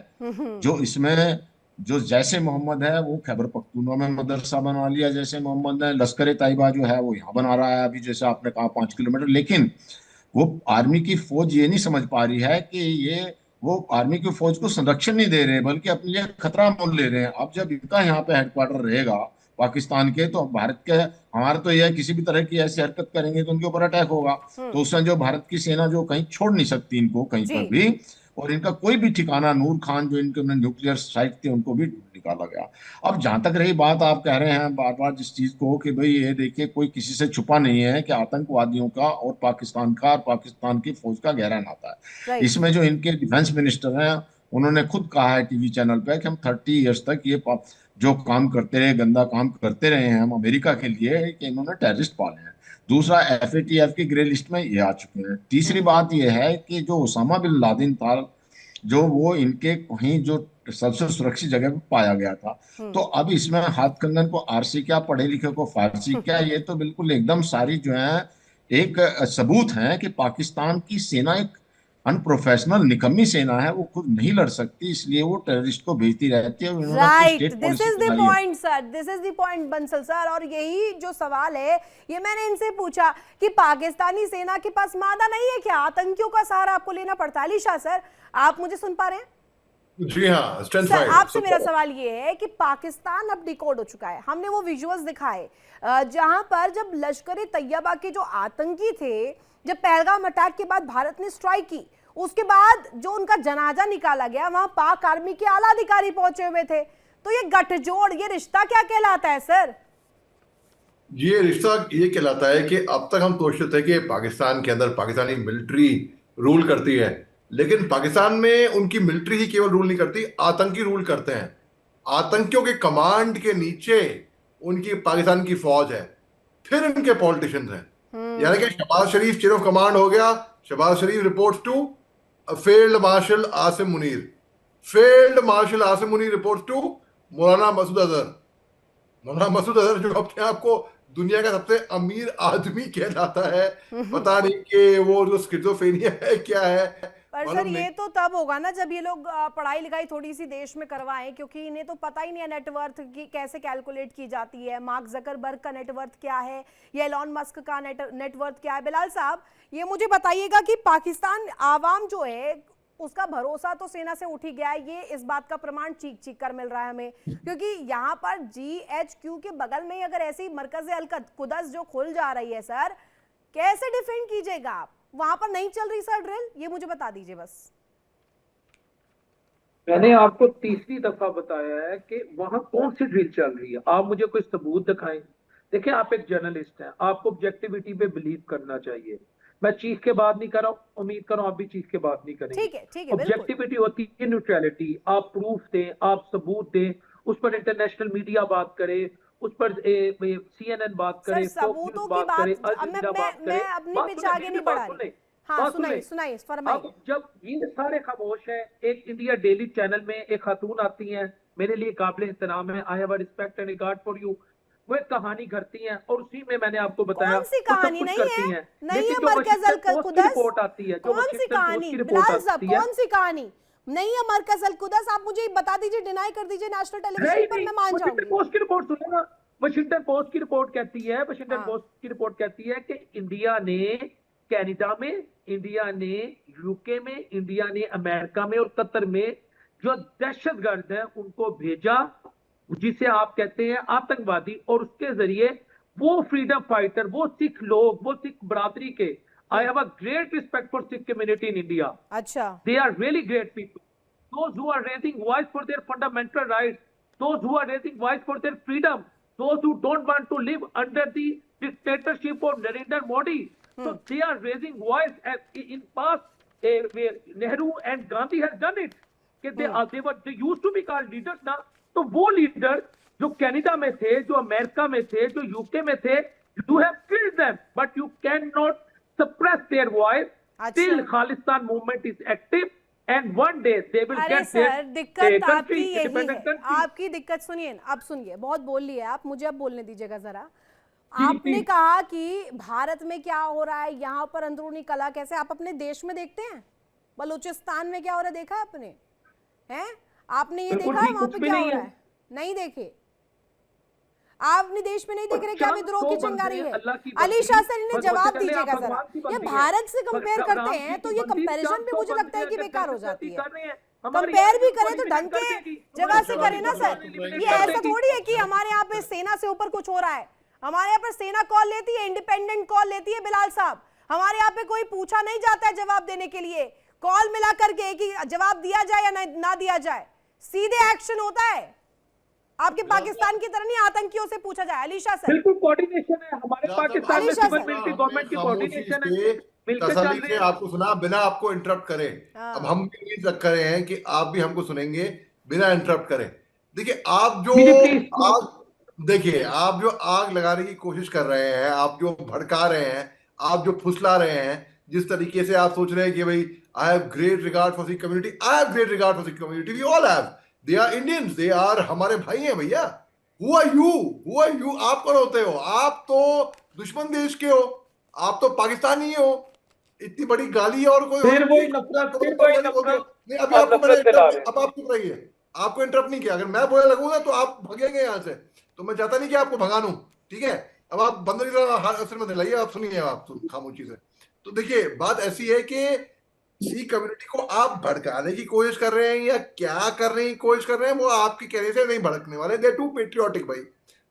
जो इसमें जो जैसे मोहम्मद है वो खैबर पख्तूनख्वा में मदरसा बना लिया, जैसे मोहम्मद है लश्कर तैयबा जो है वो यहाँ बना रहा है अभी, जैसे आपने कहा 5 किलोमीटर। लेकिन वो आर्मी की फौज ये नहीं समझ पा रही है कि ये वो आर्मी की फौज को संरक्षण नहीं दे रहे, बल्कि अपने लिए खतरा मोल ले रहे हैं। अब जब इनका यहाँ पे हेडक्वार्टर रहेगा पाकिस्तान के, तो भारत के हमारा तो यह किसी भी तरह की ऐसी हरकत करेंगे तो उनके ऊपर अटैक होगा। तो उसमें जो भारत की सेना जो कहीं छोड़ नहीं सकती इनको कहीं पर भी, और इनका कोई भी ठिकाना, नूर खान जो इनके न्यूक्लियर साइट थे उनको भी निकाला गया। अब जहां तक रही बात, आप कह रहे हैं बार बार जिस चीज को कि भाई ये देखिए कोई किसी से छुपा नहीं है कि आतंकवादियों का और पाकिस्तान का और पाकिस्तान की फौज का गहरा नाता है। इसमें जो इनके डिफेंस मिनिस्टर हैं उन्होंने खुद कहा है टीवी चैनल पे कि हम 30 ईयर्स तक ये जो काम करते रहे, गंदा काम करते रहे हैं हम अमेरिका के लिए, कि इन्होंने टेररिस्ट पाले हैं। दूसरा, FATF की ग्रे लिस्ट में ये आ चुके हैं। तीसरी बात ये है कि जो ओसामा बिन लादेन था, जो वो इनके कहीं जो सबसे सुरक्षित जगह पे पाया गया था, तो अब इसमें हाथ कंगन को आरसी क्या, पढ़े लिखे को फारसी क्या, ये तो बिल्कुल एकदम सारी जो है एक सबूत है कि पाकिस्तान की सेना एक अनप्रोफेशनल निकम्मी सेना है, वो खुद नहीं लड़ सकती, इसलिए वो टेररिस्ट को भेजती रहती है। Right, this is the point sir, this is the point Bansal sir. और यही जो सवाल है ये मैंने इनसे पूछा कि पाकिस्तानी सेना के पास मादा नहीं है क्या, आतंकियों का सहारा आपको लेना पड़ता है। अली शाह सर, आप मुझे सुन पा रहे हैं? जी हाँ, सर आपसे मेरा सवाल ये है कि पाकिस्तान अब डिकोड हो चुका है। हमने वो विजुअल्स दिखाए जहां पर जब लश्कर तैयबा के जो आतंकी थे, जब पहलगाम अटैक के बाद भारत ने स्ट्राइक की, उसके बाद जो उनका जनाजा निकाला गया वहां पाक आर्मी के आला अधिकारी पहुंचे हुए थे। तो ये गठजोड़, ये रिश्ता क्या कहलाता है सर? ये रिश्ता ये कहलाता है कि अब तक हम सोचते थे कि पाकिस्तान के अंदर पाकिस्तानी मिलिट्री रूल करती है, लेकिन पाकिस्तान में उनकी मिलिट्री ही केवल रूल नहीं करती, आतंकी रूल करते हैं। आतंकियों के कमांड के नीचे उनकी पाकिस्तान की फौज है, फिर उनके पॉलिटिशियंस हैं। यानी कि Shahbaz Sharif chair of command हो गया, Shahbaz Sharif reports to field marshal Asim Munir, field marshal Asim Munir reports to Maulana Masood Azhar. मौलाना मसूद अजहर जो अपने आप को दुनिया का सबसे अमीर आदमी कहलाता है, पता नहीं कि वो जो स्किज़ोफ्रेनिया है क्या है। पर सर ये तो तब होगा ना जब ये लोग पढ़ाई लिखाई थोड़ी सी देश में करवाएं, क्योंकि इन्हें तो पता ही नहीं है नेटवर्थ की कैसे कैलकुलेट की जाती है, मार्क जकरबर्ग का नेटवर्थ क्या है या एलॉन मस्क का नेटवर्थ क्या है। बिलाल साहब ये मुझे बताइएगा कि पाकिस्तान आवाम जो है उसका भरोसा तो सेना से उठ ही गया है, ये इस बात का प्रमाण चीख चीख कर मिल रहा है हमें, क्योंकि यहाँ पर GHQ के बगल में अगर ऐसी मरकज़ अल कुदस जो खुल जा रही है सर, कैसे डिफेंड कीजिएगा आप? वहां पर नहीं चल रही सर ड्रिल, ये मुझे बता दीजिए बस। मैंने आपको तीसरी दफा बताया है कि वहां कौन सी ड्रिल चल रही है, आप मुझे कोई सबूत दिखाएं। देखिए आप एक जर्नलिस्ट हैं, आपको ऑब्जेक्टिविटी पे बिलीव करना चाहिए। मैं चीख के बात नहीं कर रहा हूं, उम्मीद कर रहा हूं आप भी चीख के बात नहीं करेंगे। ठीक है, ऑब्जेक्टिविटी होती है न्यूट्रलिटी, आप प्रूफ दें, आप सबूत दें, उस पर इंटरनेशनल मीडिया बात करे, उस पर CNN बात करे, सबूतों की बात मैं अपनी पिच आगे नहीं बढ़ा रही। हाँ सुनाइए फरमाइए। जब ये सारे खामोश हैं, एक इंडिया डेली चैनल में एक खातून आती हैं, मेरे लिए काबिल एहतराम है, आई have a respect and regard for you, वो एक कहानी करती हैं और उसी में मैंने आपको बताया कौन सी कहानी नहीं है मरकज़ अल कुदस, रिपोर्ट आती है, कौन सी कहानी बिलाल साहब, कौन सी कहानी नहीं है मरकज़ अल कुदस? आप मुझे बता दीजिए, डिनाई कर दीजिए नेशनल टेलीविजन पर, मैं मान जाऊंगी। पोस्ट की रिपोर्ट सुनो ना, वाशिंगटन पोस्ट की रिपोर्ट कहती है, वाशिंगटन पोस्ट की रिपोर्ट कहती है कि इंडिया ने कनाडा में, इंडिया ने यूके में, इंडिया ने अमेरिका में और कतर में जो दहशतगर्द है उनको भेजा, जिसे आप कहते हैं आतंकवादी, और उसके जरिए वो फ्रीडम फाइटर, वो सिख लोग, वो सिख बरादरी के, I have a great respect for Sikh community in India. अच्छा, they are really great people, those who are raising voice for their fundamental rights, those who are raising voice for their freedom, those who don't want to live under the dictatorship of Narendra Modi. So they are raising voice as in past, Nehru and Gandhi has done it. They used to be called leaders now. तो वो लीडर जो कनाडा में थे, जो अमेरिका में थे, जो यूके में थे, you have killed them, but you cannot suppress their voice. Still Khalistan movement is active, and one day they will get their दिक्कत आपकी यही है। आपकी दिक्कत सुनिए, अब सुनिए, बहुत बोल लिया आप, मुझे अब बोलने दीजिएगा जरा। आपने कहा कि भारत में क्या हो रहा है, यहाँ पर अंदरूनी कला कैसे, आप अपने देश में देखते हैं? बलूचिस्तान में क्या हो रहा है देखा आपने? हैं? आपने ये देखा है वहां पे क्या हो रहा है? नहीं देखे? आप अपने देश में नहीं देख रहे क्या विद्रोह की चिंगारी है? अली शाह सर ने जवाब दीजिएगा जरा। ये भारत से कंपेयर करते हैं तो ये कंपैरिजन भी मुझे लगता है कि बेकार हो जाती है। कंपेयर भी करें तो ढंग के जगह से करें ना सर। ये ऐसा थोड़ी है कि हमारे यहाँ पे सेना से ऊपर कुछ हो रहा है। हमारे यहाँ पर सेना कॉल लेती है, इंडिपेंडेंट कॉल लेती है बिलाल साहब। हमारे यहाँ पे कोई पूछा नहीं जाता है जवाब देने के लिए, कॉल मिला करके कि जवाब दिया जाए या ना दिया जाए, सीधे एक्शन होता है। आपके पाकिस्तान की तरह नहीं आतंकियों से पूछा जाए। अली शाह सर, बिल्कुल कोऑर्डिनेशन है हमारे पाकिस्तान में, सिविल मिलिट्री गवर्नमेंट की कोऑर्डिनेशन है, मिलकर चल रहे हैं। आपको सुना बिना आपको इंटरप्ट करे। अब हम उम्मीद रख रहे हैं कि आप भी हमको सुनेंगे बिना इंटरप्ट करे। देखिए आप जो आग लगाने की कोशिश कर रहे हैं, आप जो भड़का रहे हैं, आप जो फुसला रहे हैं, जिस तरीके से आप सोच रहे हैं कि भाई I have great regard for Sikh community, I have great regard for Sikh community, we all have, they are Indians, they are हमारे भाई हैं भैया। Who are you? आप कौन होते हो? आप तो दुश्मन देश के हो, आप तो पाकिस्तानी हो। इतनी बड़ी गाली और कोई फिर वही नफरत, फिर वही नफरत। नहीं, अभी आपको मैंने अब आप चुप रहिए, आपको इंटरप्ट नहीं किया। अगर मैं बोलने लगूंगा तो आप भगेंगे यहाँ से, तो मैं चाहता नहीं कि आपको भगा लूं, ठीक है? अब आप बंदर की तरह असर में दिलाइए, आप सुनिए, आप खामोशी से। तो देखिए बात ऐसी है कि सिख कम्युनिटी को आप भड़काने की कोशिश कर रहे हैं या क्या करने की कोशिश कर रहे हैं, वो आपके कहने से नहीं भड़कने वाले। दे टू पेट्रियोटिक भाई,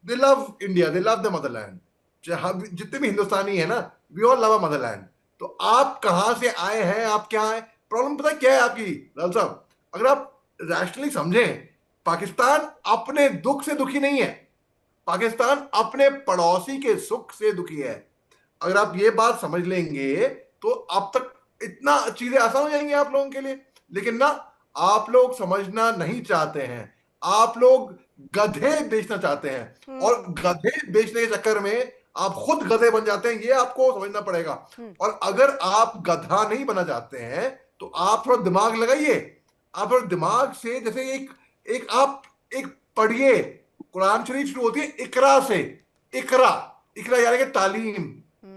they love India, they love the motherland. जितने भी हिंदुस्तानी है ना, we all love a motherland. तो आप कहां से आए हैं, आप क्या हैं, प्रॉब्लम पता है क्या है आपकी लाल साहब, अगर आप रैशनली समझें, पाकिस्तान अपने दुख से दुखी नहीं है, पाकिस्तान अपने पड़ोसी के सुख से दुखी है। अगर आप ये बात समझ लेंगे तो अब तक इतना चीजें आसान हो जाएंगी आप लोगों के लिए। लेकिन ना, आप लोग समझना नहीं चाहते हैं, आप लोग गधे बेचना चाहते हैं, और गधे बेचने के चक्कर में आप खुद गधे बन जाते हैं, ये आपको समझना पड़ेगा। और अगर आप गधा नहीं बना चाहते हैं तो आप थोड़ा दिमाग लगाइए, आप थोड़ा दिमाग से, जैसे एक पढ़िए, कुरान शरीफ शुरू होती है इकरा से, इकरा इकरा यानी कि तालीम,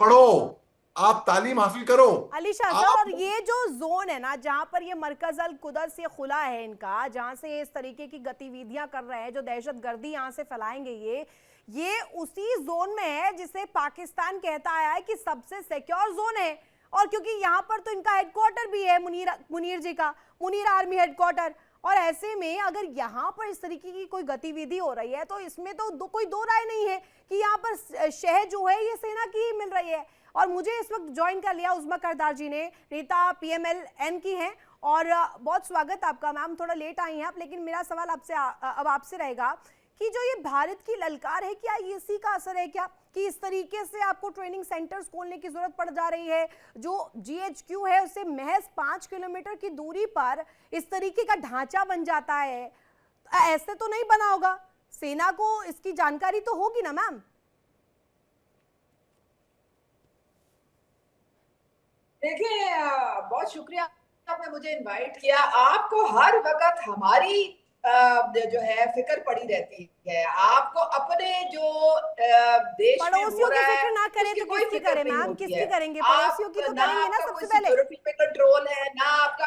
पढ़ो, आप तालीम हासिल करो। अली शाह सर, और ये जो जोन है ना जहां पर ये मरकज अल कुदस से खुला है इनका, जहां से इस तरीके की गतिविधियां कर रहे हैं, जो दहशतगर्दी यहां से फैलाएंगे, ये उसी जोन में है जिसे पाकिस्तान कहता आया है कि सबसे सिक्योर जोन है। और क्योंकि यहाँ पर तो इनका हेडक्वार्टर भी है, मुनीर जी का, मुनीर आर्मी हेडक्वार्टर, और ऐसे में अगर यहाँ पर इस तरीके की कोई गतिविधि हो रही है तो इसमें तो कोई दो राय नहीं है कि यहाँ पर शह जो है ये सेना की ही मिल रही है। और मुझे इस वक्त ज्वाइन कर लिया उस्मा करदार जी ने, नेता PMLN की हैं, और बहुत स्वागत आपका मैम, थोड़ा लेट आई हैं आप, लेकिन मेरा सवाल अब आपसे रहेगा कि जो ये भारत की ललकार है, क्या ये इसी का असर है क्या कि इस तरीके से आपको ट्रेनिंग सेंटर्स खोलने की जरूरत पड़ जा रही है? जो GHQ है उससे महज 5 किलोमीटर की दूरी पर इस तरीके का ढांचा बन जाता है, ऐसे तो नहीं बना होगा, सेना को इसकी जानकारी तो होगी ना मैम? देखिए, बहुत शुक्रिया आपने मुझे इनवाइट किया। आपको हर वक्त हमारी जो है फिक्र पड़ी रहती है, आपको अपने जो देश में पड़ोसियों हो की रहा है फिक्र ना करें तो किसकी करें मैम, किसकी करेंगे? पड़ोसियों की तो करेंगे ना सबसे पहले। सिक्योरिटी पे कंट्रोल है ना आपका,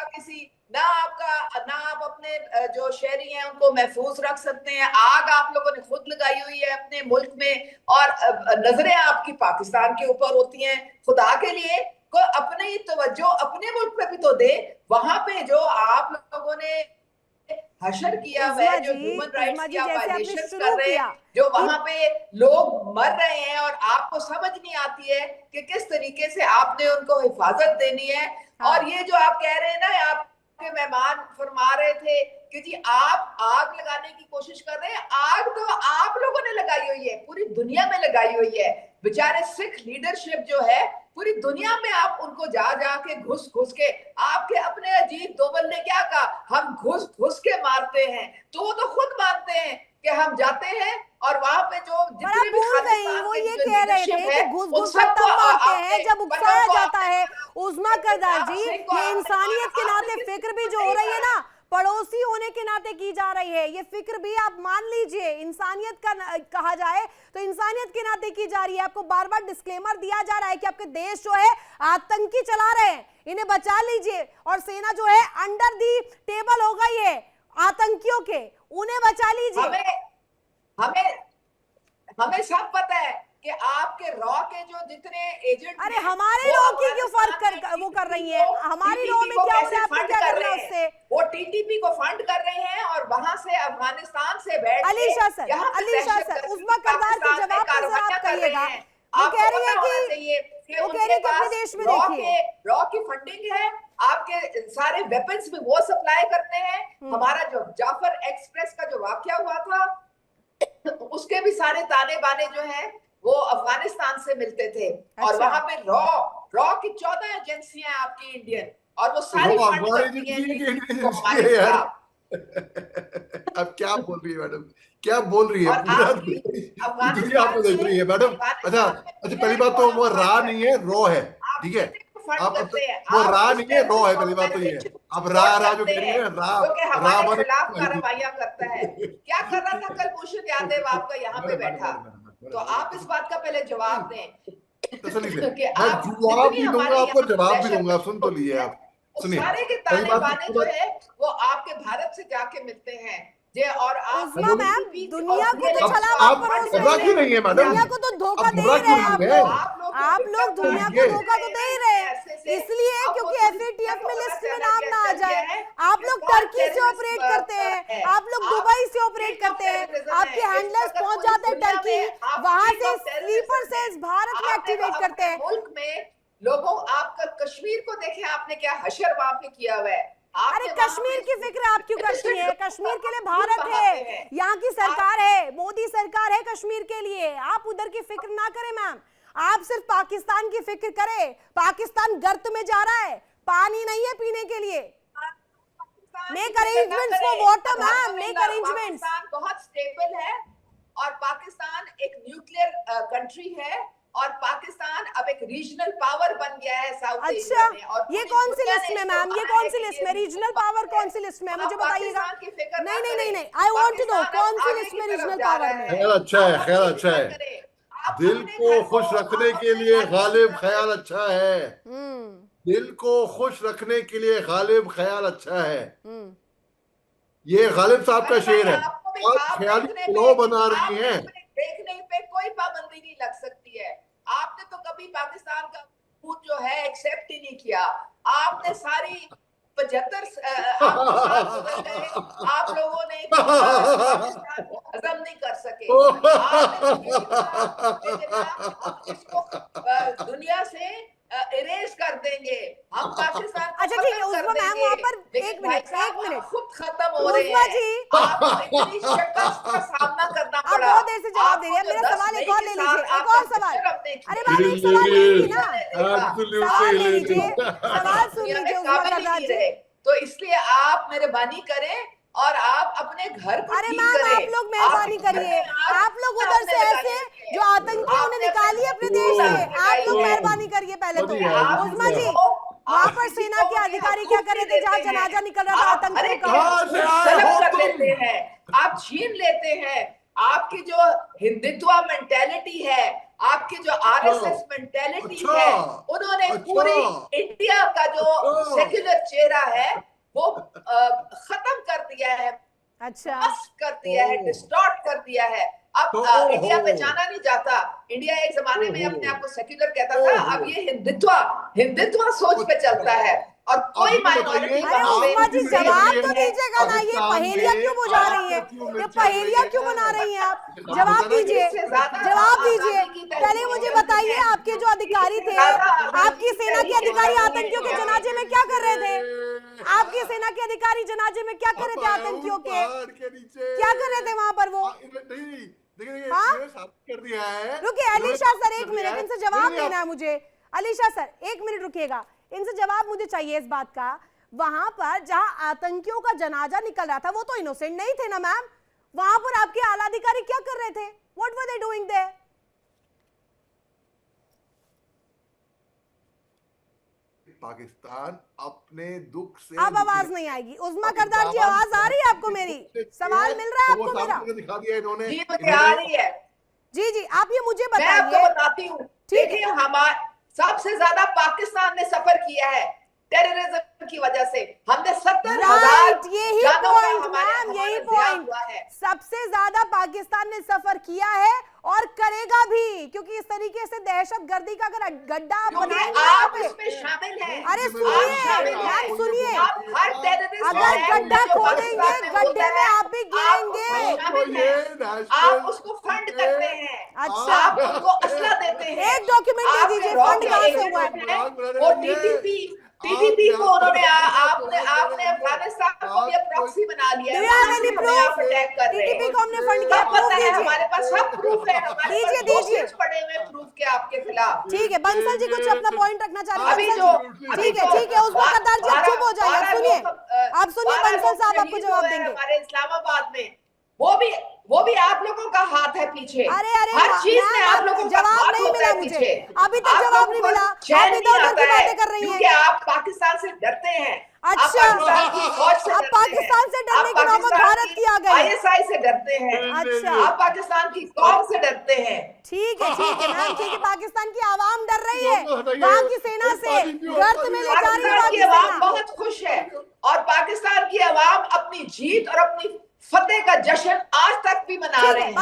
ना आप अपने जो शहरी हैं उनको महफूज रख सकते हैं। आग आप लोगों ने खुद लगाई हुई है अपने मुल्क में, और नजरें आपकी पाकिस्तान के ऊपर होती हैं। खुदा के लिए को अपनी तवज्जो अपने मुल्क पे भी तो दे। वहां पे जो आप लोगों ने हशर किया हुआ है, जो ह्यूमन राइट्स की वायलेशंस कर रहे हैं, जो वहां पे लोग मर रहे हैं, और आपको समझ नहीं आती है कि किस तरीके से आपने उनको हिफाजत देनी है। और ये जो आप कह रहे हैं ना, आपके मेहमान फरमा रहे थे कि जी आप आग लगाने की कोशिश कर रहे हैं, आग तो आप लोगों ने लगाई हुई है, पूरी दुनिया में लगाई हुई है। बेचारे सिख लीडरशिप जो है पूरी दुनिया में, आप उनको जा के घुस के, आपके अपने अजीब दोवल ने क्या कहा, हम घुस के मारते हैं, तो वो तो खुद मानते हैं कि हम जाते हैं, और वहां पे जो जितने भी वो ये कह रहे थे कि घुस तब मारते हैं जब उकसाया जाता है। उस्मा करदार जी, ये इंसानियत के नाते फिक्र भी जो हो रही है ना, पड़ोसी होने के नाते की जा रही है, ये फिक्र भी आप मान लीजिए, इंसानियत का कहा जाए तो इंसानियत के नाते की जा रही है। आपको बार बार डिस्क्लेमर दिया जा रहा है कि आपके देश जो है आतंकी चला रहे हैं, इन्हें बचा लीजिए, और सेना जो है अंडर दी टेबल हो गई है आतंकियों के, उन्हें बचा लीजिए। हमें सब पता है कि आपके रॉ के जो जितने एजेंट, अरे हमारे रॉ की क्यों फर्क वो कर रही है? हमारी रॉ में क्या हो रहा है, आपको क्या करना है उससे? वो TTP को फंड कर रहे हैं, और वहां से अफगानिस्तान से बैठ के अली शाह सर, उस्मा करदार के जवाब पर आप कहिएगा। वो कह रही है कि अपने देश में देखिए रॉ की फंडिंग है, आपके सारे वेपन्स भी वो सप्लाई करते हैं। हमारा जो जाफर एक्सप्रेस का जो वाकया हुआ था, उसके भी सारे ताने बाने जो है वो अफगानिस्तान से मिलते थे। और वहां पे रॉ की 14 एजेंसियां आपकी इंडियन, और वो सारी फंड करती हैं। अब क्या बोल रही है मैडम, क्या बोल रही है? दुनिया आपको देख रही है मैडम। अच्छा, पहली बात तो वो रा नहीं है, रॉ है, ठीक है? आप वो रा नहीं है, रॉ है, पहली बात तो ये है। अब रा जो कह रही है, रा कार्रवाइयां करता है। क्या कर रहा था कलभूषण यादव आपका यहाँ पे बैठा? तो आप इस बात का पहले जवाब दें। तसल्ली से मैं जवाब भी दूंगा, आपको जवाब भी दूंगा। सुन तो लिए आप, सुनिए। सारे के ताने बाने जो है वो आपके भारत से जाके मिलते हैं जे, और आप मैम दुनिया को तो छलावा आप क्यों नहीं है मैडम? दुनिया को तो धोखा दे ही रहे हैं आप लोग दुनिया को धोखा तो दे ही रहे हैं, इसलिए क्योंकि FATF में लिस्ट में नाम ना आ जाए। आप लोग टर्की से ऑपरेट करते हैं, आप लोग दुबई से ऑपरेट करते हैं, आपके हैंडलर्स पहुंच जाते हैं टर्की, वहां से स्लीपर सेल्स भारत में एक्टिवेट करते हैं। मुल्क में लोगों, आपका कश्मीर को देखें, आपने क्या हशर वहां पे किया हुआ है। अरे कश्मीर की फिक्र आप क्यों करती हैं? कश्मीर के लिए भारत है, यहाँ की सरकार है, मोदी सरकार है कश्मीर के लिए। आप उधर की फिक्र ना करें मैम, आप सिर्फ पाकिस्तान की फिक्र करें। पाकिस्तान गर्त में जा रहा है, पानी नहीं है पीने के लिए। Make arrangements for water ma'am, make arrangements. Pakistan बहुत स्टेबल है और पाकिस्तान एक न्यूक्लियर कंट्री है और पाकिस्तान अब एक रीजनल पावर बन गया है साउथ अच्छा, एशिया में। और ये कौन सी लिस्ट में मैम? ये कौन सी लिस्ट में? रीजनल पावर कौन सी लिस्ट में? मुझे बताइएगा। नहीं नहीं नहीं नहीं, आई वांट टू नो कौन सी लिस्ट में रीजनल पावर में? ख्याल अच्छा है, ख्याल अच्छा है। दिल को खुश रखने के लिए गालिब ख्याल अच्छा है। दिल को खुश रखने के लिए गालिब ख्याल अच्छा है। ये गालिब साहब का शेर है। और ख्याली पुलाव बना रही हैं। देखने पे कोई पाबंदी नहीं लग सकती है। आपने तो कभी पाकिस्तान का फूड जो है एक्सेप्ट ही नहीं किया। आपने सारी 75 आप लोगों ने पाकिस्तान को हजम नहीं कर सके। इसको दुनिया से इरेज कर देंगे हम पाकिस्तान। अच्छा ठीक है उस्मा मैम, वहाँ पर एक मिनट खुद खत्म हो रहे उस्मा हैं जी, आपको इतनी शिकस्त का सामना करना आप पड़ा। बहुत देर से जवाब दे रही है। मेरा सवाल एक और ले लीजिए, एक और सवाल। अरे मैम एक सवाल ले लीजिए ना, सवाल ले लीजिए, सवाल सुन लीजिए उस्मा करदार जी। तो इसलिए आप मेहरबानी करें और आप अपने घर को अरे ठीक मैम करें। आप लोग मेहरबानी करिए, आप लोग उधर से ऐसे जो आतंकियों ने निकाली है अपने देश से, आप लोग मेहरबानी करिए पहले तो। उस्मा जी, वहाँ पर सेना के अधिकारी क्या कर रहे थे जहाँ जनाजा निकल रहा था आतंकियों का? तलब कर लेते हैं, आप छीन लेते हैं। आपकी जो हिंदुत्व मेंटेलिटी है, आपकी जो आरएसएस मेंटेलिटी है, उन्होंने पूरी इंडिया का जो सेक्युलर चेहरा है वो खत्म कर दिया है। अच्छा कर दिया है, डिस्टॉर्ट कर दिया है। अब इंडिया पे जाना नहीं जाता। इंडिया एक जमाने में अपने आप को सेक्युलर कहता था, अब ये हिंदुत्व सोच पे चलता है और कोई माइनॉरिटी। अरे उस्मा जी जवाब तो दीजिएगा ना, ये पहेलियां क्यों बुझा रही है? ये पहेलियां क्यों बना रही हैं आप? जवाब दीजिए, जवाब दीजिए। पहले मुझे बताइए, आपके जो अधिकारी थे, आपकी सेना के अधिकारी आतंकियों के जनाजे में क्या कर रहे थे? आपकी सेना के अधिकारी जनाजे में क्या कर रहे थे आतंकियों के? क्या कर रहे थे वहां पर वो? कर दिया है। रुकिए अलीशा सर एक मिनट, इनसे जवाब देना है मुझे। अलीशा सर एक मिनट रुकिएगा, इनसे जवाब मुझे चाहिए इस बात का। वहां पर जहां आतंकियों का जनाजा निकल रहा था वो तो इनोसेंट नहीं थे ना मैम? वहां पर आपके आला अधिकारी क्या कर रहे थे? What were they doing there? Pakistan अपने दुख से अब आवाज नहीं आएगी। उस्मा करदार जी आवाज आ रही है आपको मेरी? सवाल मिल रहा है आपको मेरा? दिखा दिया इन्होंने। जी मुझे आ रही है। जी आप ये मुझे मैं आपको बताइए। बताती हूँ। ठीक है। देखिए हमारे सबसे ज्यादा पाकिस्तान ने सफर किया है टेररिज्म की वजह से। हमने 70,000 यही जानों का पॉइंट हमारे मैम, यही ज़िया पॉइंट हुआ है। सबसे ज्यादा पाकिस्तान ने सफर किया है और करेगा भी, क्योंकि इस तरीके से दहशतगर्दी का अगर गड्ढा आप बनाएंगे आप इसमें शामिल हैं। अरे सुनिए मैम सुनिए, आप हर टेररिस्ट अगर गड्ढा खोदेंगे गड्ढे में आप भी गिरेंगे। आप उसको फंड करते हैं। अच्छा। आप उनको असला देते हैं। एक डॉक्यूमेंट दे दीजिए, फंड कहाँ से हुआ है? वो टीटीपी को उन्होंने आपने अफगानिस्तान को भी प्रॉक्सी बना लिया है। अटैक कर रहे हैं। टीटीपी को हमने फंड किया, सब प्रूफ पता है, दीजिए। हमारे पास सब प्रूफ है। हमारे दीजिए, पास दीजिए। dossiers पड़े हुए प्रूफ के आपके खिलाफ। ठीक है बंसल जी कुछ अपना पॉइंट रखना चाह रहे अभी हैं? जो बंसल जी ठीक है उस्मा करदार जी आप चुप हो जाइए। आप सुनिए, आप सुनिए, बंसल साहब आपको जवाब देंगे। हमारे इस्लामाबाद में वो भी आप लोगों का हाथ है पीछे। अरे हर चीज में आप लोगों का जवाब हाथ नहीं होता मिला है मुझे, पीछे। अभी तक जवाब नहीं मिला। आप इधर उधर की बातें कर रही क्योंकि हैं। आप पाकिस्तान से डरते हैं। अच्छा, अब पाकिस्तान से डरने की नौबत भारत की आ गई। आईएसआई से डरते हैं। अच्छा। आप पाकिस्तान की कौम से डरते हैं। ठीक है मैम, ठीक है। पाकिस्तान की आवाम डर रही है वहाँ की सेना से, गर्त में ले जा रही है पाकिस्तान की आवाम बहुत खुश है और पाकिस्तान की आवाम अपनी जीत और अपनी फतेह का जश्न आज तक भी मना रहे हैं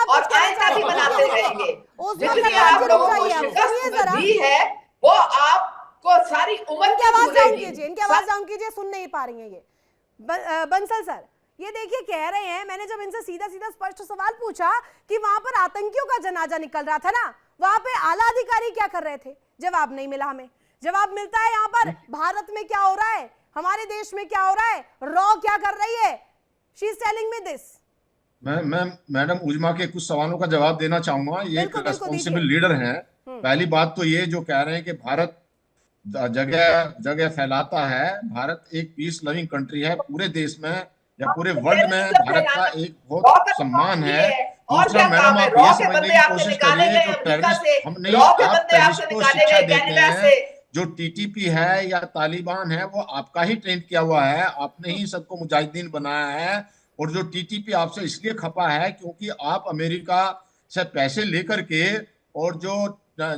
और आइंदा भी मनाते रहेंगे। जितनी आप लोगों को शिकस्त दी है वो आपको सारी उम्र इनकी आवाज डाउन कीजिए, इनकी आवाज डाउन कीजिए, सुन नहीं पा रही हैं ये। बंसल सर ये देखिए कह रहे हैं, मैंने जब इनसे सीधा सीधा स्पष्ट सवाल पूछा कि वहां पर आतंकियों का जनाजा निकल रहा था ना, वहां पे आला अधिकारी क्या कर रहे थे? जवाब नहीं मिला हमें। जवाब मिलता है यहाँ पर भारत में क्या हो रहा है, हमारे देश में क्या हो रहा है, रॉ क्या कर रही है। She is telling me this. मैं मैडम उजमा के कुछ सवालों का जवाब देना चाहूंगा। ये एक बिल्कुल, बिल्कुल रेस्पॉन्सिबल दीजिए। लीडर हैं। पहली बात तो ये जो कह रहे हैं कि भारत जगह जगह फैलाता है, भारत एक पीस लविंग कंट्री है, पूरे देश में या पूरे वर्ल्ड में भारत का एक बहुत सम्मान है। दूसरा मैडम आप ये समझने की कोशिश करिए, जो टेररिस्ट हम नहीं, आप टेररिस्ट को शिक्षा देते हैं। जो टीटीपी है या तालिबान है वो आपका ही ट्रेन किया हुआ है, आपने ही सबको मुजाहिदीन बनाया है। और जो टीटीपी आपसे इसलिए खपा है क्योंकि आप अमेरिका से पैसे लेकर के और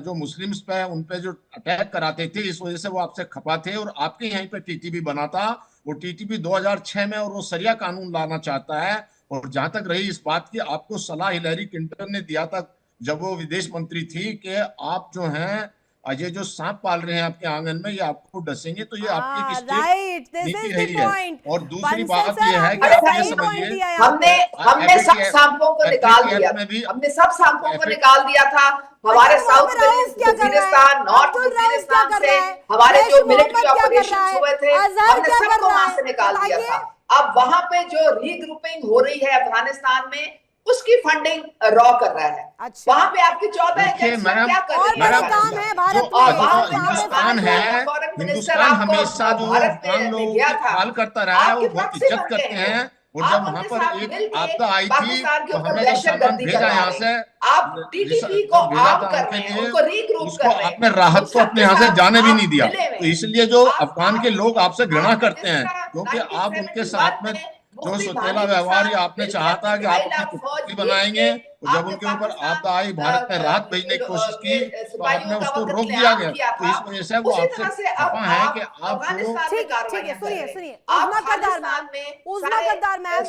जो मुस्लिम्स पे उन पे जो अटैक कराते थे, इस वजह से वो आपसे खपा थे। और आपके यहीं पे टीटीपी बना था, वो टीटीपी 2006 में, और वो सरिया कानून लाना चाहता है। और जहां तक रही इस बात की, आपको सलाह हिलैरी क्लिंटन ने दिया था जब वो विदेश मंत्री थी कि आप जो हैं ये जो सांप पाल रहे हैं आपके आंगन में, ये आपको डसेंगे, तो ये आपकी एक राइट, दिस नीति इज है द ही है। पॉइंट। और दूसरी बंसल बात सर, ये है कि आपने आप ये सही point समझिए, दिया यहाँ हमने पे। हमने सब सांपों को निकाल दिया, में भी हमने सब सांपों को FATF निकाल दिया था। हमारे अच्छा, वहाँ साउथ पे राउफ क्या कर रहा है? वजीरिस्तान, नॉर्थ अब्दुल राउफ क्या वजीरिस्तान कर से रहा है? हमारे जैश जो मिलिट्री मोहम्मद क्या कर ऑपरेशन रहा है? हुए थे, अजहर हमने क्या कर सबको रहा वहां है? से निकाल दिया बताइए। था। अब वहां पे जो रीग्रुपिंग हो रही है अफगानिस्तान में, उसकी फंडिंग रॉ कर रहा है। अच्छा। वहां पे आपकी 14 देखिए एजेंसियां मैडम, क्या कर और रही है? बड़े काम है भारत जो में, वहां जहाँ पे जो हिंदुस्तान है, फॉरेन मिनिस्टर हिंदुस्तान आपको हमेशा जो भारत अफगान में लोगों गया की था, ख्याल करता रहा है, वो आपके बहुत प्रॉक्सी इज्जत बन गए करते हैं। हैं। और आप जब वहां उनके पर साथ एक मिलके आपदा आई थी पाकिस्तान के तो ऊपर हमने जो सामान दहशतगर्दी भेजा करवा यहाँ रहे से, हैं। आप टीटीपी को जब भेजा आर्म था कर उनके रहे हैं, लिए, उनको रीग्रुप उसको कर रहे हैं। आपने राहत को अपने यहाँ से जाने भी नहीं दिया। तो इसलिए जो अफगान के लोग आपसे घृणा करते हैं, क्योंकि आप उनके साथ में जो सौतेला व्यवहार या आपने चाहा था कि आप अपनी कुटुंबी बनाएंगे, और जब उनके ऊपर आपदा आई, भारत ने राहत भेजने की कोशिश की, तो आपने उसको रोक दिया गया। तो इस वजह से वो आपसे खफा है कि आप जो ठीक है, सुनिए उज़मा कद्दार मैम,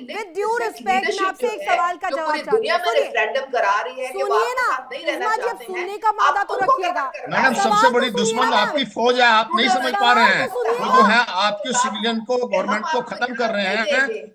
विद ड्यू रिस्पेक्ट मैं आपसे एक सवाल का जवाब चाहती हूँ। रेफरेंडम करा रही है कि वो सुनिए आपके ना साथ नहीं रहना उज़मा जी, अब चाहते हैं। सुनने का मादा तो आप उनको रखिएगा। कतल मैडम, करना सबसे सवाल बड़ी तो सुनिए दुश्मन ना आपकी फौज है, आप नहीं समझ पा रहे हैं। सवाल तो वो सुनिए। जो है आपके सिविलियन को, गवर्नमेंट को खत्म कर रहे हैं,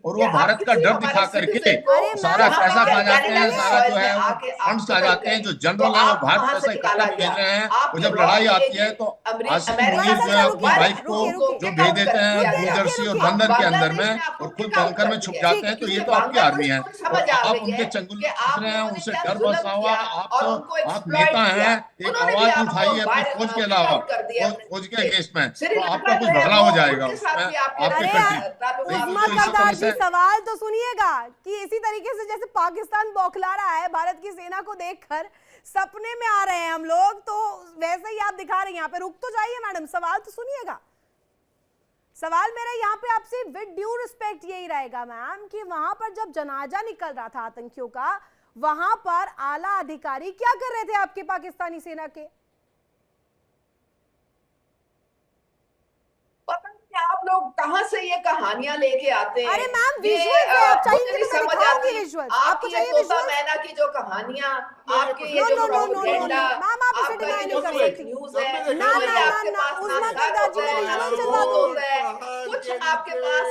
और वो भारत का डर दिखा करके अरे सारा मैम, पैसा खा जाते हैं, मैम, सारा जो है फंड्स खा जाते हैं। जो जनरल है वो भारत पैसा इकट्ठा भेज रहे हैं, और जब लड़ाई आती है तो आसिफ मुनीर जो है अपनी वाइफ को जो भेज देते हैं न्यू जर्सी और लंदन के अंदर में, और खुद बंकर में छुप जाते हैं। तो ये तो आपकी आर्मी है, और आप उनके चंगुल में घुस रहे हैं, उनसे डर बसा हुआ। आप नेता हैं, एक आवाज उठाइए अपनी फौज के अलावा, फौज के अगेंस्ट में, तो आपका कुछ भला हो जाएगा उसमें, आपके कंट्री। उज़मा कद्दार जी, सवाल तो सुनिएगा कि इसी तरीके से जैसे पाकिस्तान बौखला रहा है भारत की सेना को देखकर, सपने में आ रहे हैं हम लोग, तो वैसे ही आप दिखा रहे हैं। यहाँ पे रुक तो जाइए मैडम, सवाल तो सुनिएगा। सवाल मेरा यहाँ पे आपसे विद ड्यू रिस्पेक्ट यही रहेगा मैम कि वहां पर जब जनाजा निकल रहा था आतंकियों का, वहां पर आला अधिकारी क्या कर रहे थे आपके पाकिस्तानी सेना के? आप लोग कहां से ये कहानियां लेके आते हैं? अरे मैम, विजुअल्स है, आप चाहिए तो मैं दिखाऊंगी विजुअल्स। आपको चाहिए तोता विजुअल्स? मैना की जो कहानियां, आपके ये नो, जो no, no, no, no, propaganda, ma'am, आप इसे आपका deny ये नहीं जो कर फेक सकती। न्यूज है, ना, जो ना, ये ना, आपके ना, पास ना उज़मा घर कद्दार जी, होता है, मैं ना विजुअल सबूत चलवा दूंगी। होता है, कुछ आपके पास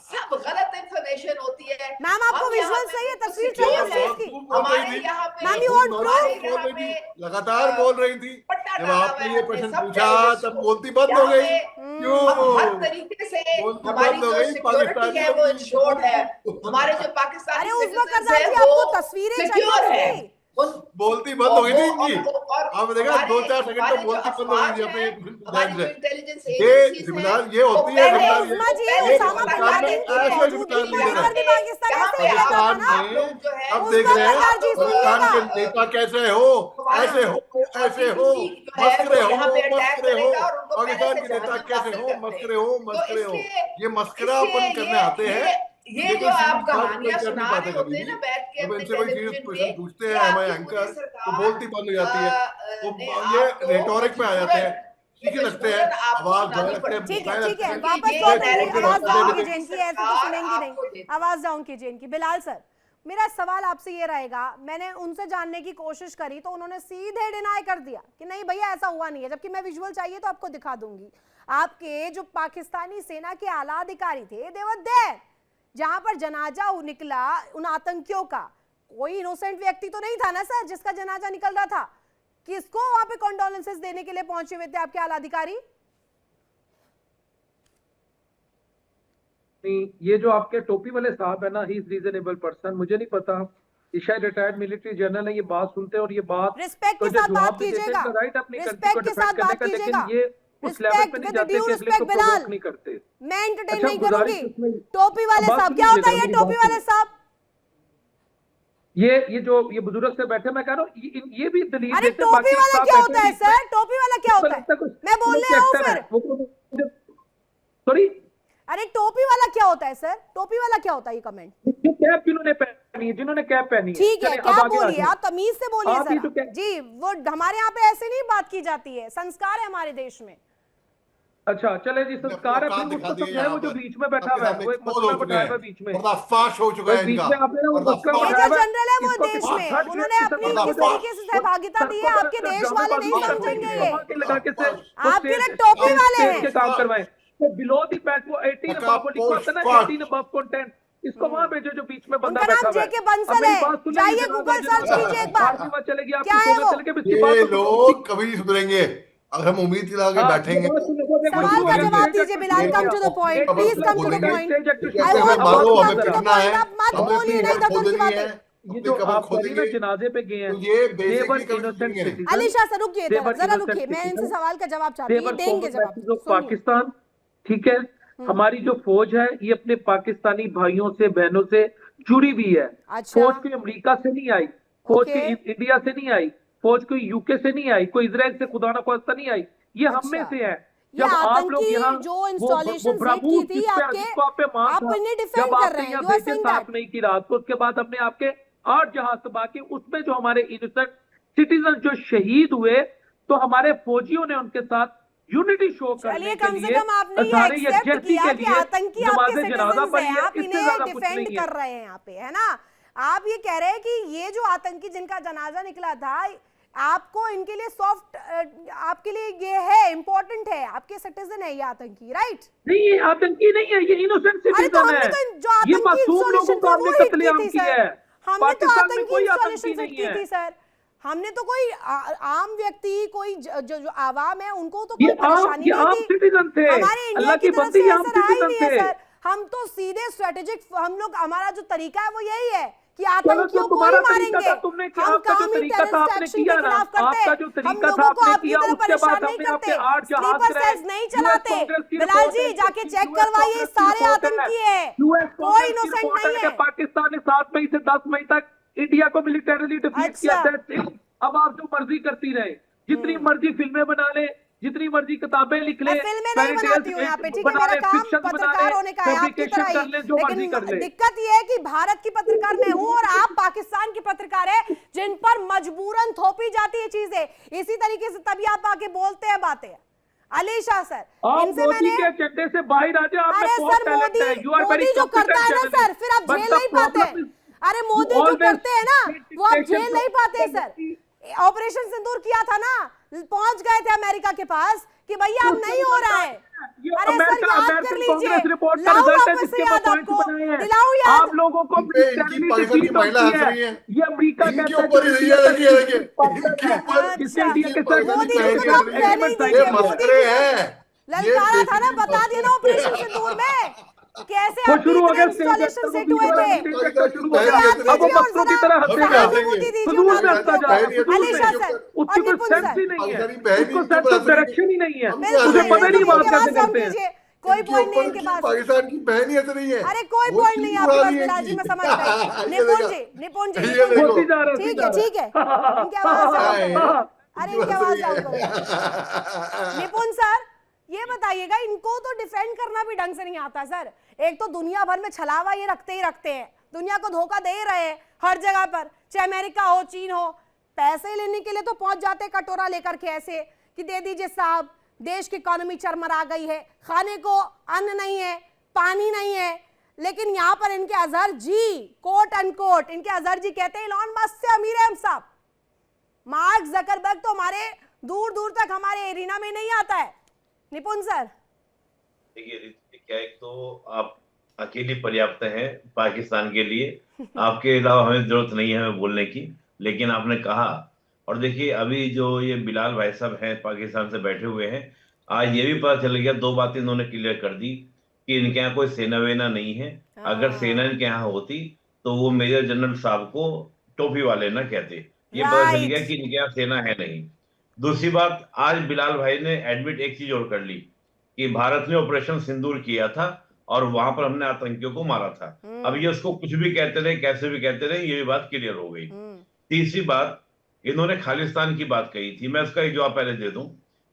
सब गलत इंफॉर्मेशन होती है। मैम, आपको हम यहाँ विजुअल पे चाहिए, तस्वीर secure चाहिए हैं। उसकी? हमारे यहाँ पे मैम, you want हमारे proof? यहाँ पे लगातार बोल रही थी। पट्टा जब डाला आपने हुआ ये है प्रश्न अपने सब पूछा terrorists तब को। बोलती बंद हो यहाँ गई। पे क्यों हम हर तरीके से बोलती हमारी बंद हो जो गई? सिक्योरिटी पाकिस्तानी है वो लोग इंश्योर्ड है। हमारे जो पाकिस्तानी अरे उज़मा citizens कद्दार हैं जी, वो आपको तस्वीरें चाहिए सिक्योर है। उसकी? बोलती बंद हो गई थी इनकी। और आपने देखा हमारे- 2-4 सेकंड हमारे तो जो बोलती बंद हो गई अफवाज थी हैं, अपने हमारी जो ध्यान से। इंटेलिजेंस ये एजेंसीज जिम्मेदार हैं, ये वो होती है, पहले जिम्मेदार उज़मा जी, ये उसामा बिन पाकिस्तान लादेन में की ऐसे मौजूदगी जिम्मेदार में लीडर अगर भी है। पाकिस्तान यहाँ ऐसे पे ही करता था पाकिस्तान ना, आप लोग जो है अब उज़मा देख रहे हैं कद्दार जी, पाकिस्तान के सुनिएगा। नेता कैसे हो, ऐसे हो, ऐसे हो, मस्करे हो, मस्करे हो। पाकिस्तान के नेता कैसे हो, मस्करे हो, मस्करे हो। ये मस्करापन करने आते हैं। ये कोई जो आप सीधी बात कहानियां कोई सुना करनी रहे पाते होते कभी हैं ना भी। बैठ के जब अपने इनसे कोई सीरियस टेलीविजन क्वेश्चन पे, पूछते ये हैं हमारे आपकी एंकर, मोदी सरकार, तो बोलती बंद हो जाती है। तो ने ये आपको रेटोरिक में आ जाते हैं, सीखे लगते हैं, आवाज बढ़ा लगते हैं, ठीक है, बुलाए ठीक है, लगते हैं। वापस ये लौट डायरेक्ट आइए, आवाज बात डाउन करते कीजिए इनकी, ऐसे तो सुनेंगी नहीं। आवाज डाउन कीजिए इनकी। बिलाल सर, मेरा सवाल आपसे ये रहेगा, मैंने उनसे जानने की कोशिश करी तो उन्होंने सीधे डिनाई कर दिया कि नहीं भैया ऐसा हुआ नहीं है, जबकि मैं विजुअल चाहिए तो आपको दिखा दूंगी। आपके जो पाकिस्तानी सेना के आला अधिकारी थे, दे वर देयर, जहां पर जनाजा निकला उन आतंकियों का, कोई इनोसेंट व्यक्ति तो नहीं था ना सर जिसका जनाजा निकल रहा था? किसको वहां पे कंडोलेंसेस देने के लिए पहुंचे हुए थे आपके आला अधिकारी? नहीं, ये जो आपके टोपी वाले साहब है ना, ही इज रीजनेबल पर्सन, मुझे नहीं पता, ये शायद रिटायर्ड मिलिट्री जनरल है, ये बात सुनते हैं और ये बात रिस्पेक्ट तो के जो साथ जवाब बात भी देते हैं, कीजिएगा, इनका राइट अपनी कंट्री को रिस्पेक्ट के डिफेंड साथ करने बात का, लेकिन कीजिएगा, ये उस लेवल पे नहीं विद जाते ड्यू कि अगले रिस्पेक्ट को बिलाल, प्रोवोक नहीं करते। मैं एंटरटेन अच्छा, नहीं गुजारिश करूंगी। इसमें- टोपी वाले बात साहब, क्या होता है ये सुनिएगा, टोपी मेरी वाले बात साहब? ये जो ये बुजुर्ग से बैठे, मैं कह रहा हूँ ये भी दलील अरे देते हैं, टोपी बाकी वाला साहब क्या बैठे होता है हैं बीच में, सर? टोपी वाला क्या उसको होता लगता है? कुछ मैं बोलने आऊं एक्टर है, फिर? वो सॉरी, अरे टोपी वाला क्या होता है सर? टोपी वाला क्या होता है? ये कमेंट कैप जिन्होंने पहनी है, जिन्होंने कैप पहनी है, ठीक है, चलिए, अब क्या आगे बोलिए, आते हैं। आप तमीज से बोलिए आप ही तो जरा क्या- जी। वो हमारे यहाँ पे ऐसे नहीं बात की जाती है, संस्कार है हमारे देश में। अच्छा चले जी, संस्कार है, अपना फिर दिखा उसको दिए समझाए, यहाँ वो जो पर। बीच में बैठा सबके हुआ है, सामने वो एक एक्सपोज मसला हो चुके उठाया हुआ हैं, है बीच में, पर्दाफाश हो चुका भाई है बीच इनका, में आपने वो मसला पर्दाफाश। मेजर उठाया हुआ है, जनरल है वो इसको देश किसी में, थर्ड उन्होंने व्यक्ति से अपनी बात किस करो। तरीके से सहभागिता दी है, आपके देश वाले नहीं समझेंगे ये। आपके लिए टोपी वाले हैं। के काम करवाएं, तो बिलो दी पैट वो 18 पका अबव लिखा होता है ना, पोस्ट 18 अबव कंटेंट, इसको वहां भेजो जो बीच में बंदा उनका बैठा नाम हुआ है। जेके बंसल अब मेरी है, बात सुनिए, जाइए जनाजा, गूगल सर्च जनाजा, कीजिए एक बार। आपकी बात चलेगी, आपकी क्या है सोलह वो? चलेगी, अब इसकी ये बात तो लोग कभी नहीं सुधरेंगे अगर हम उम्मीद लगा के हाँ, बैठेंगे। ये बात सुनिए, वो देखो, सवाल वो का देखो, जवाब स्टेज दीजिए एक्टर बिलाल, शुरू कम हो टू गया। द पॉइंट, खबर प्लीज से कम टू द बोलेंगे पॉइंट। स्टेज एक्टर कि शुरू आई हो कैसे वांट गया। हमें अब मारो, आप हमें सुनो जरा। पिटना है, मत हमें बोलिए, अपनी नहीं खबर तो खो की देनी बातें। है, ये अपनी जो खबर आप खो करी ना देंगे, जनाजे पे गए हैं, तो ये देवर बेसिकली कभी इनोसेंट सुधरेंगे। सिटीजन, अलीशा सर रुकिए, देवर जरा इनोसेंट रुकिए, मैं इनसे सिटीजन, सवाल का जवाब चाहती हूँ, ये देवर देंगे कॉमन जवाब, मैसेज ऑफ सुनिए। पाकिस्तान, ठीक है। हमारी जो फौज है ये अपने पाकिस्तानी भाइयों से बहनों से जुड़ी हुई है। अच्छा। फौज कोई अमेरिका से नहीं आई, फौज ओके। कोई इंडिया से नहीं आई, फौज कोई यूके से नहीं आई, कोई इजराइल से खुदा ना खास्ता नहीं आई, ये हम में अच्छा। से है। ये जब आप लोग आतंकी यहाँ जो वो इंस्टॉलेशन हिट ब्राह्मण की थी आपके, जिसको आप पे मान आप था, इन्हें डिफेंड जब कर आपने रहे हैं, यहाँ यू आर देखे सेइंग साफ दैट। नहीं की रात को, उसके बाद हमने आपके 8 जहाज तबाह किए, उसमें जो हमारे इनोसेंट सिटीजन जो शहीद हुए, तो हमारे फौजियों ने उनके साथ यूनिटी शो करने चलिए, के कम से लिए, कम आपने ये सारे एक्सेप्ट यकजहती किया के कि लिए आतंकी आपके नमाज़े जनाजा सिटीजंस पढ़ी हैं, है, आप इससे इन्हें ज्यादा कुछ डिफेंड नहीं है। कर रहे हैं यहाँ पे, है ना? आप ये कह रहे हैं कि ये जो आतंकी जिनका जनाजा निकला था, आपको इनके लिए सॉफ्ट, आपके लिए ये है, इंपॉर्टेंट है, आपके सिटीजन है ये आतंकी, राइट? नहीं, ये आतंकी नहीं है, ये इनोसेंट अरे तो सिटीजन हमने है, तो जो ये आतंकी मासूम लोगों इंस्टॉलेशन को थी हमने वो हिट कत्लेआम की थी किया सर, है। हमने तो पाकिस्तान में आतंकी कोई इंस्टॉलेशन आतंकी हिट नहीं की है। थी सर। हमने तो कोई आम व्यक्ति, कोई जो आवाम है, उनको तो ये कोई परेशानी आम नहीं थी। सिटीजन थे, हमारे इंडिया अल्लाह की की तरफ बंदी, से आम ऐसा रहा ही सिटीजन नहीं है थे। सर। हम तो सीधे स्ट्रेटेजिक, हम लोग, हमारा जो तरीका है वो यही है कि चलो, आतंकियों तो को तुम्हारा ही तरीका मारेंगे। था, तुमने किया, हम आपका जो काम ही तरीका था टेररिस्ट आपने एक्शन के किया ना, खिलाफ करते आपका हैं। जो हम तरीका था लोगों को आपने आपकी किया, तरह उसके बाद परेशान नहीं हमने करते, आपके 8 जहाज स्लीपर गिराए। सेल्स नहीं चलाते। बिलाल जी जाके चेक करवाइए, सारे आतंकी है, कोई इनोसेंट नहीं है। पाकिस्तान ने 7 मई से 10 मई तक इंडिया को मिलिटरीली डिफीट किया अच्छा। था। अब आप जो मर्जी करती रहे, जितनी मर्जी फिल्में बना ले, जितनी मर्जी किताबें लिख ले, मैं फिल्में नहीं बनाती हूँ यहाँ पे, ठीक है, मेरा काम पत्रकार होने का है, आपकी तरह ही। कर ले, जो मर्जी कर लेकिन ले। दिक्कत ये है कि भारत की पत्रकार मैं हूँ और आप पाकिस्तान की पत्रकार है, जिन पर मजबूरन थोपी जाती है चीजें। इसी तरीके से तभी आप आके बोलते हैं बातें। अलीशा सर, आप इनसे मोदी मैंने, के एजेंडे से बाहर आ जाए, आप में अरे बहुत सर टैलेंट है, यू आर वेरी मोदी जो करता है ना कॉम्पिटेंट सर, फिर आप झेल नहीं पाते। अरे मोदी जो करते हैं ना, वो आप झेल नहीं पाते सर। ऑपरेशन सिंदूर किया था ना, पहुंच गए थे अमेरिका के पास कि भैया अब नहीं हो रहा है। अरे सर याद कर लीजिए, लाओ वापस से याद आपको, दिलाओ याद। आप लोगों को इनकी पाकिस्तान की महिला हंस रही है, ये अमेरिका इनके ऊपर ही है, देखिए इनके ऊपर किसने इंडिया के साथ मोदी जी को आप कहने ही ये दीजिए, मोदी मस्करे जी हैं। ललकारा था ना, बता दिया ना ऑपरेशन सिंदूर में कैसे वो आपके शुरू हो गया, इंस्टॉलेशन सेट हुए थे। शुरू हो गया, अब वो बच्चों की तरह हंसेगा। सहानुभूति दीजिए सुदूर उन में हंसता जा रहा है। अलीशा सर उसकी और कोई निपुण सेंस सर, ही नहीं है, पाकिस्तानी बहन उसको ही सेंस ऊपर ऑफ डायरेक्शन ही नहीं है, बिल्कुल मुझे नहीं, पता नहीं बात इनकी कैसे आवाज करते कम हैं। कीजिए, कोई पॉइंट नहीं इनके पास। पाकिस्तान की बहन ही हंस रही है। अरे कोई वो पॉइंट नहीं चीज़ आपके उड़ा पास दी है बिलाल जी, इनकी। मैं समझ गई। ये देखो। निपुण जी ये देखो। होती जा रहा है, ठीक है, ठीक है, इनकी आवाज हाय। डाउन। अरे इनकी आवाज डाउन करो। निपुण सर ये बताइएगा, इनको तो डिफेंड करना भी ढंग से नहीं आता सर। एक तो दुनिया भर में छलावा ये रखते ही रखते हैं, दुनिया को धोखा दे रहे हैं हर जगह पर, चाहे अमेरिका हो, चीन हो। पैसे लेने के लिए तो पहुंच जाते कटोरा लेकर के ऐसे कि दे दीजिए साहब, देश की इकोनॉमी चरमरा गई है, खाने को अन्न नहीं है, पानी नहीं है। लेकिन यहां पर इनके अजहर जी, कोट अनकोट, इनके अजहर जी कहते हैं इलॉन मस्क से अमीर है हम सब। मार्क जकरबर्ग तो हमारे दूर दूर तक हमारे एरिना में नहीं आता है। निपुण सर देखिए क्या, एक तो आप अकेली पर्याप्त है पाकिस्तान के लिए। आपके अलावा हमें जरूरत नहीं है हमें बोलने की। लेकिन आपने कहा, और देखिए अभी जो ये बिलाल भाई साहब हैं पाकिस्तान से बैठे हुए हैं, आज ये भी पता चल गया, दो बातें इन्होंने क्लियर कर दी कि इनके यहाँ कोई सेना वेना नहीं है। अगर सेना इनके यहाँ होती तो वो मेजर जनरल साहब को टोपी वाले ना कहते। ये पता चल गया कि इनके यहाँ सेना है नहीं। दूसरी बात, आज बिलाल भाई ने एडमिट एक चीज और कर ली कि भारत ने ऑपरेशन सिंदूर किया था और वहां पर हमने आतंकियों को मारा था। अब ये उसको कुछ भी कहते रहे, कैसे भी कहते रहे, ये भी बात क्लियर हो गई। तीसरी बात, इन्होंने खालिस्तान की बात कही थी, मैं उसका एक जवाब पहले दे दूं।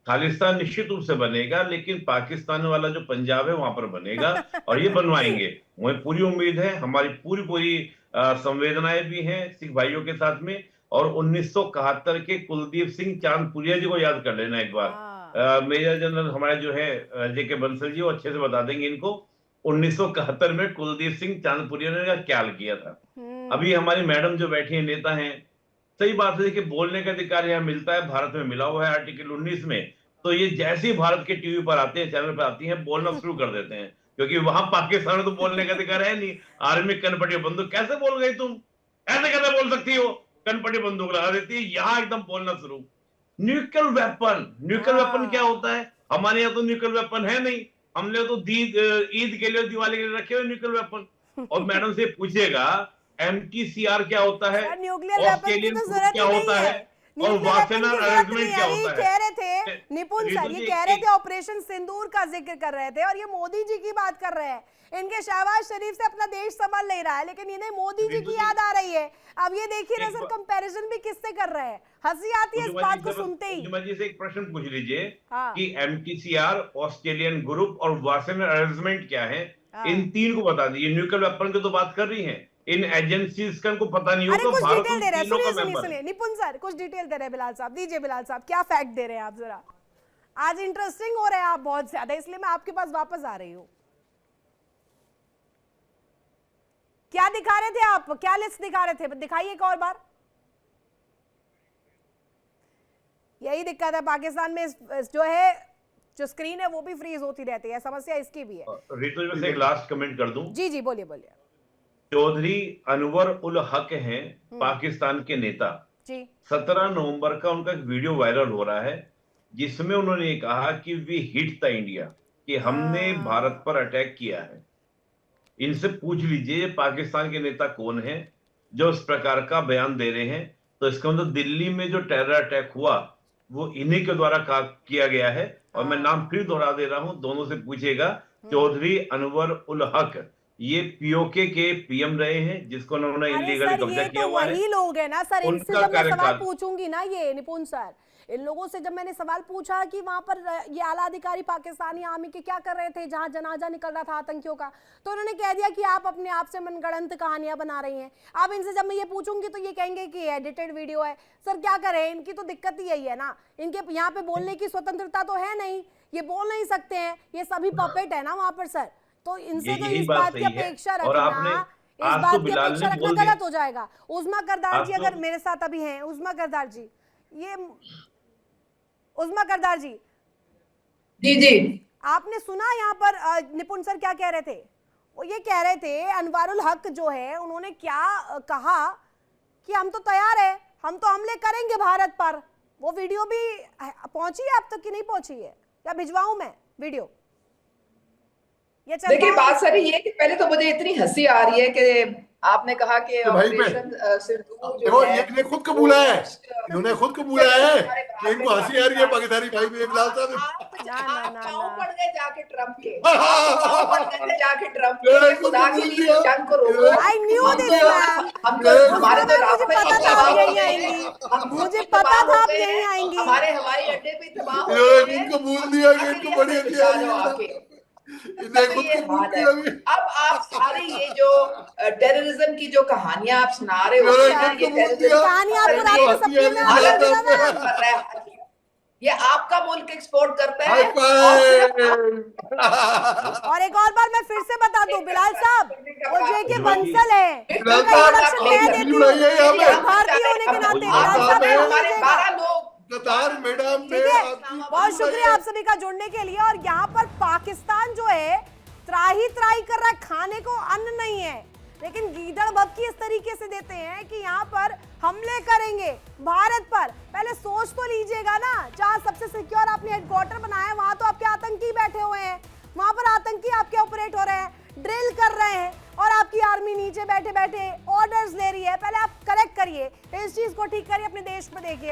खालिस्तान निश्चित रूप से बनेगा, लेकिन पाकिस्तान वाला जो पंजाब है वहां पर बनेगा और ये बनवाएंगे। मुझे पूरी उम्मीद है, हमारी पूरी पूरी संवेदनाएं भी हैं सिख भाइयों के साथ में। और 1971 के कुलदीप सिंह चांदपुरिया जी को याद कर लेना एक बार। मेजर जनरल हमारे जो है जेके बंसल जी, वो अच्छे से बता देंगे इनको 1971 में कुलदीप सिंह चांदपुरिया ने क्या किया था। अभी हमारी मैडम जो बैठी है, नेता हैं, सही बात है कि बोलने का अधिकार यहाँ मिलता है, भारत में मिला हुआ है आर्टिकल 19 में। तो ये जैसे ही भारत के टीवी पर आते हैं, चैनल पर आती हैं, बोलना शुरू कर देते हैं, क्योंकि वहां पाकिस्तान में तो बोलने का अधिकार है नहीं। आर्मी कनपटी बंदूक कैसे बोल गई तुम, ऐसे कैसे बोल सकती हो, कनपटी बंदूक लगा देती है, यहाँ एकदम बोलना शुरू। न्यूक्लियर वेपन क्या होता है? हमारे यहाँ तो न्यूक्लियर वेपन है नहीं, हमने तो ईद के लिए, दिवाली के लिए रखे हुए न्यूक्लियर वेपन। और मैडम से पूछिएगा MTCR क्या होता है, ऑस्ट्रेलियन क्या होता है, और वासेना अरेंजमेंट क्या होता है। कह रहे थे निपुण सर, ये कह रहे थे ऑपरेशन सिंदूर का जिक्र कर रहे थे, और ये मोदी जी की बात कर रहे हैं। इनके शहबाज शरीफ से अपना देश संभाल नहीं रहा है, लेकिन इन्हें मोदी जी की याद आ रही है। अब ये देखिए ना सर, कंपैरिजन भी किससे कर रहे हैं, हंसी आती है इस बात को सुनते ही। जी से एक प्रश्न पूछ लीजिए कि MTCR, ऑस्ट्रेलियन ग्रुप और वासेना अरेंजमेंट क्या है, इन तीन को बता दीजिए। न्यूक्लियर वेपन की तो बात कर रही हैं, इन एजेंसीज का को पता नहीं होगा। कुछ डिटेल दे रहे हैं, सुनिए निपुण सर, कुछ डिटेल दे रहे हैं बिलाल साहब। दीजिए बिलाल साहब, क्या फैक्ट दे रहे हैं आप जरा। आज इंटरेस्टिंग हो रहा है आप बहुत ज्यादा, इसलिए मैं आपके पास वापस आ रही हूँ। क्या दिखा रहे थे आप, क्या लिस्ट दिखा रहे थे, दिखाइए एक और बार। यही दिक्कत है पाकिस्तान में, जो है जो स्क्रीन है वो भी फ्रीज होती रहती है, समस्या इसकी भी है। रितु जी, मैं एक लास्ट कमेंट कर दूं। जी जी बोलिए बोलिए। चौधरी अनवर उल हक हैं पाकिस्तान के नेता। 17 नवंबर का उनका एक वीडियो वायरल हो रहा है, जिसमें उन्होंने कहा कि वी हिट द इंडिया, कि हमने भारत पर अटैक किया है। इनसे पूछ लीजिए पाकिस्तान के नेता कौन है जो इस प्रकार का बयान दे रहे हैं। तो इसका मतलब दिल्ली में जो टेरर अटैक हुआ वो इन्हीं के द्वारा किया गया है। और मैं नाम फिर दोहरा दे रहा हूं, दोनों से पूछेगा। चौधरी अनवर उल हक, ये POK के PM रहे हैं, जिसको उन्होंने इलीगली कब्जा किया हुआ है। वही लोग हैं ना सर, इनसे जब मैं सवाल पूछूंगी ना, ये निपुण सर, इन लोगों से जब मैंने सवाल पूछा कि वहां पर ये आला अधिकारी पाकिस्तानी आर्मी के क्या कर रहे थे जहां जनाजा निकल रहा था आतंकियों का, तो उन्होंने कह दिया कि आप अपने आप से मनगढ़ंत कहानियां बना रही हैं। अब इनसे जब मैं ये पूछूंगी तो ये कहेंगे कि एडिटेड वीडियो है। सर क्या करें, इनकी तो दिक्कत ही यही है ना, इनके यहाँ पे बोलने की स्वतंत्रता तो है नहीं, ये बोल नहीं सकते हैं, ये सभी पपेट है ना वहां पर सर। तो इनसे तो इस बात की अपेक्षा रखना, इस बात की अपेक्षा रखना गलत हो जाएगा। उज़मा करदार जी अगर मेरे साथ अभी हैं, उज़मा करदार जी, ये उज़मा करदार जी, जी जी, आपने सुना यहाँ पर निपुण सर क्या कह रहे थे? वो ये कह रहे थे अनवारुल हक जो है, उन्होंने क्या कहा कि हम तो तैयार है, हम तो हमले करेंगे भारत पर। वो वीडियो भी पहुंची है अब तक कि नहीं पहुंची है, या भिजवाऊं मैं वीडियो? देखिए बात सारी ये कि पहले तो मुझे इतनी हंसी आ रही है कि आपने कहा कि ऑपरेशन सिंदूर जो है, ये खुद कबूला है, इन्होंने खुद कबूला है कि इनको हंसी आ रही है पाकिस्तानी भाई में। एक लाल साहब पाँव पड़ गए जाके ट्रम्प के, पाँव पड़ गए जाके ट्रम्प के, खुदा के लिए जंग को रोको। आई न्यू दिस मैम, हम तो हमारे तो रास्ते मुझे पता था आप यहीं आएंगी, मुझे पता था आप यहीं आएंगी। हमारे हवाई अड्डे पे तबाह हो गए हैं, इनको बोल दिया कि इनको बड़ी हंसी आ रही है। अब आप सारी ये जो टेररिज्म की जो कहानियां आप सुना रहे हो, ये आपका मुल्क एक्सपोर्ट करता है। और एक और बार मैं फिर से बता दूं बिलाल साहब, वो जेके बंसल है, भारतीय होने के नाते बिलाल साहब हमारे 12 लोग। मैडम बहुत शुक्रिया आप सभी का जुड़ने के लिए। और यहाँ पर पाकिस्तान जो है त्राही त्राही कर रहा है, खाने को अन्न नहीं है, लेकिन गीदड़ भभकी इस तरीके से देते हैं कि यहाँ पर हमले करेंगे भारत पर। पहले सोच तो लीजिएगा ना, जहाँ सबसे सिक्योर आपने हेडक्वार्टर बनाया है वहां तो आपके आतंकी बैठे हुए हैं, वहां पर आतंकी आपके ऑपरेट हो रहे हैं, ड्रिल कर रहे हैं, और आपकी आर्मी नीचे बैठे बैठे ऑर्डर्स ले रही है। पहले आप करेक्ट करिए, इस चीज को ठीक करिए, अपने देश में देखिए।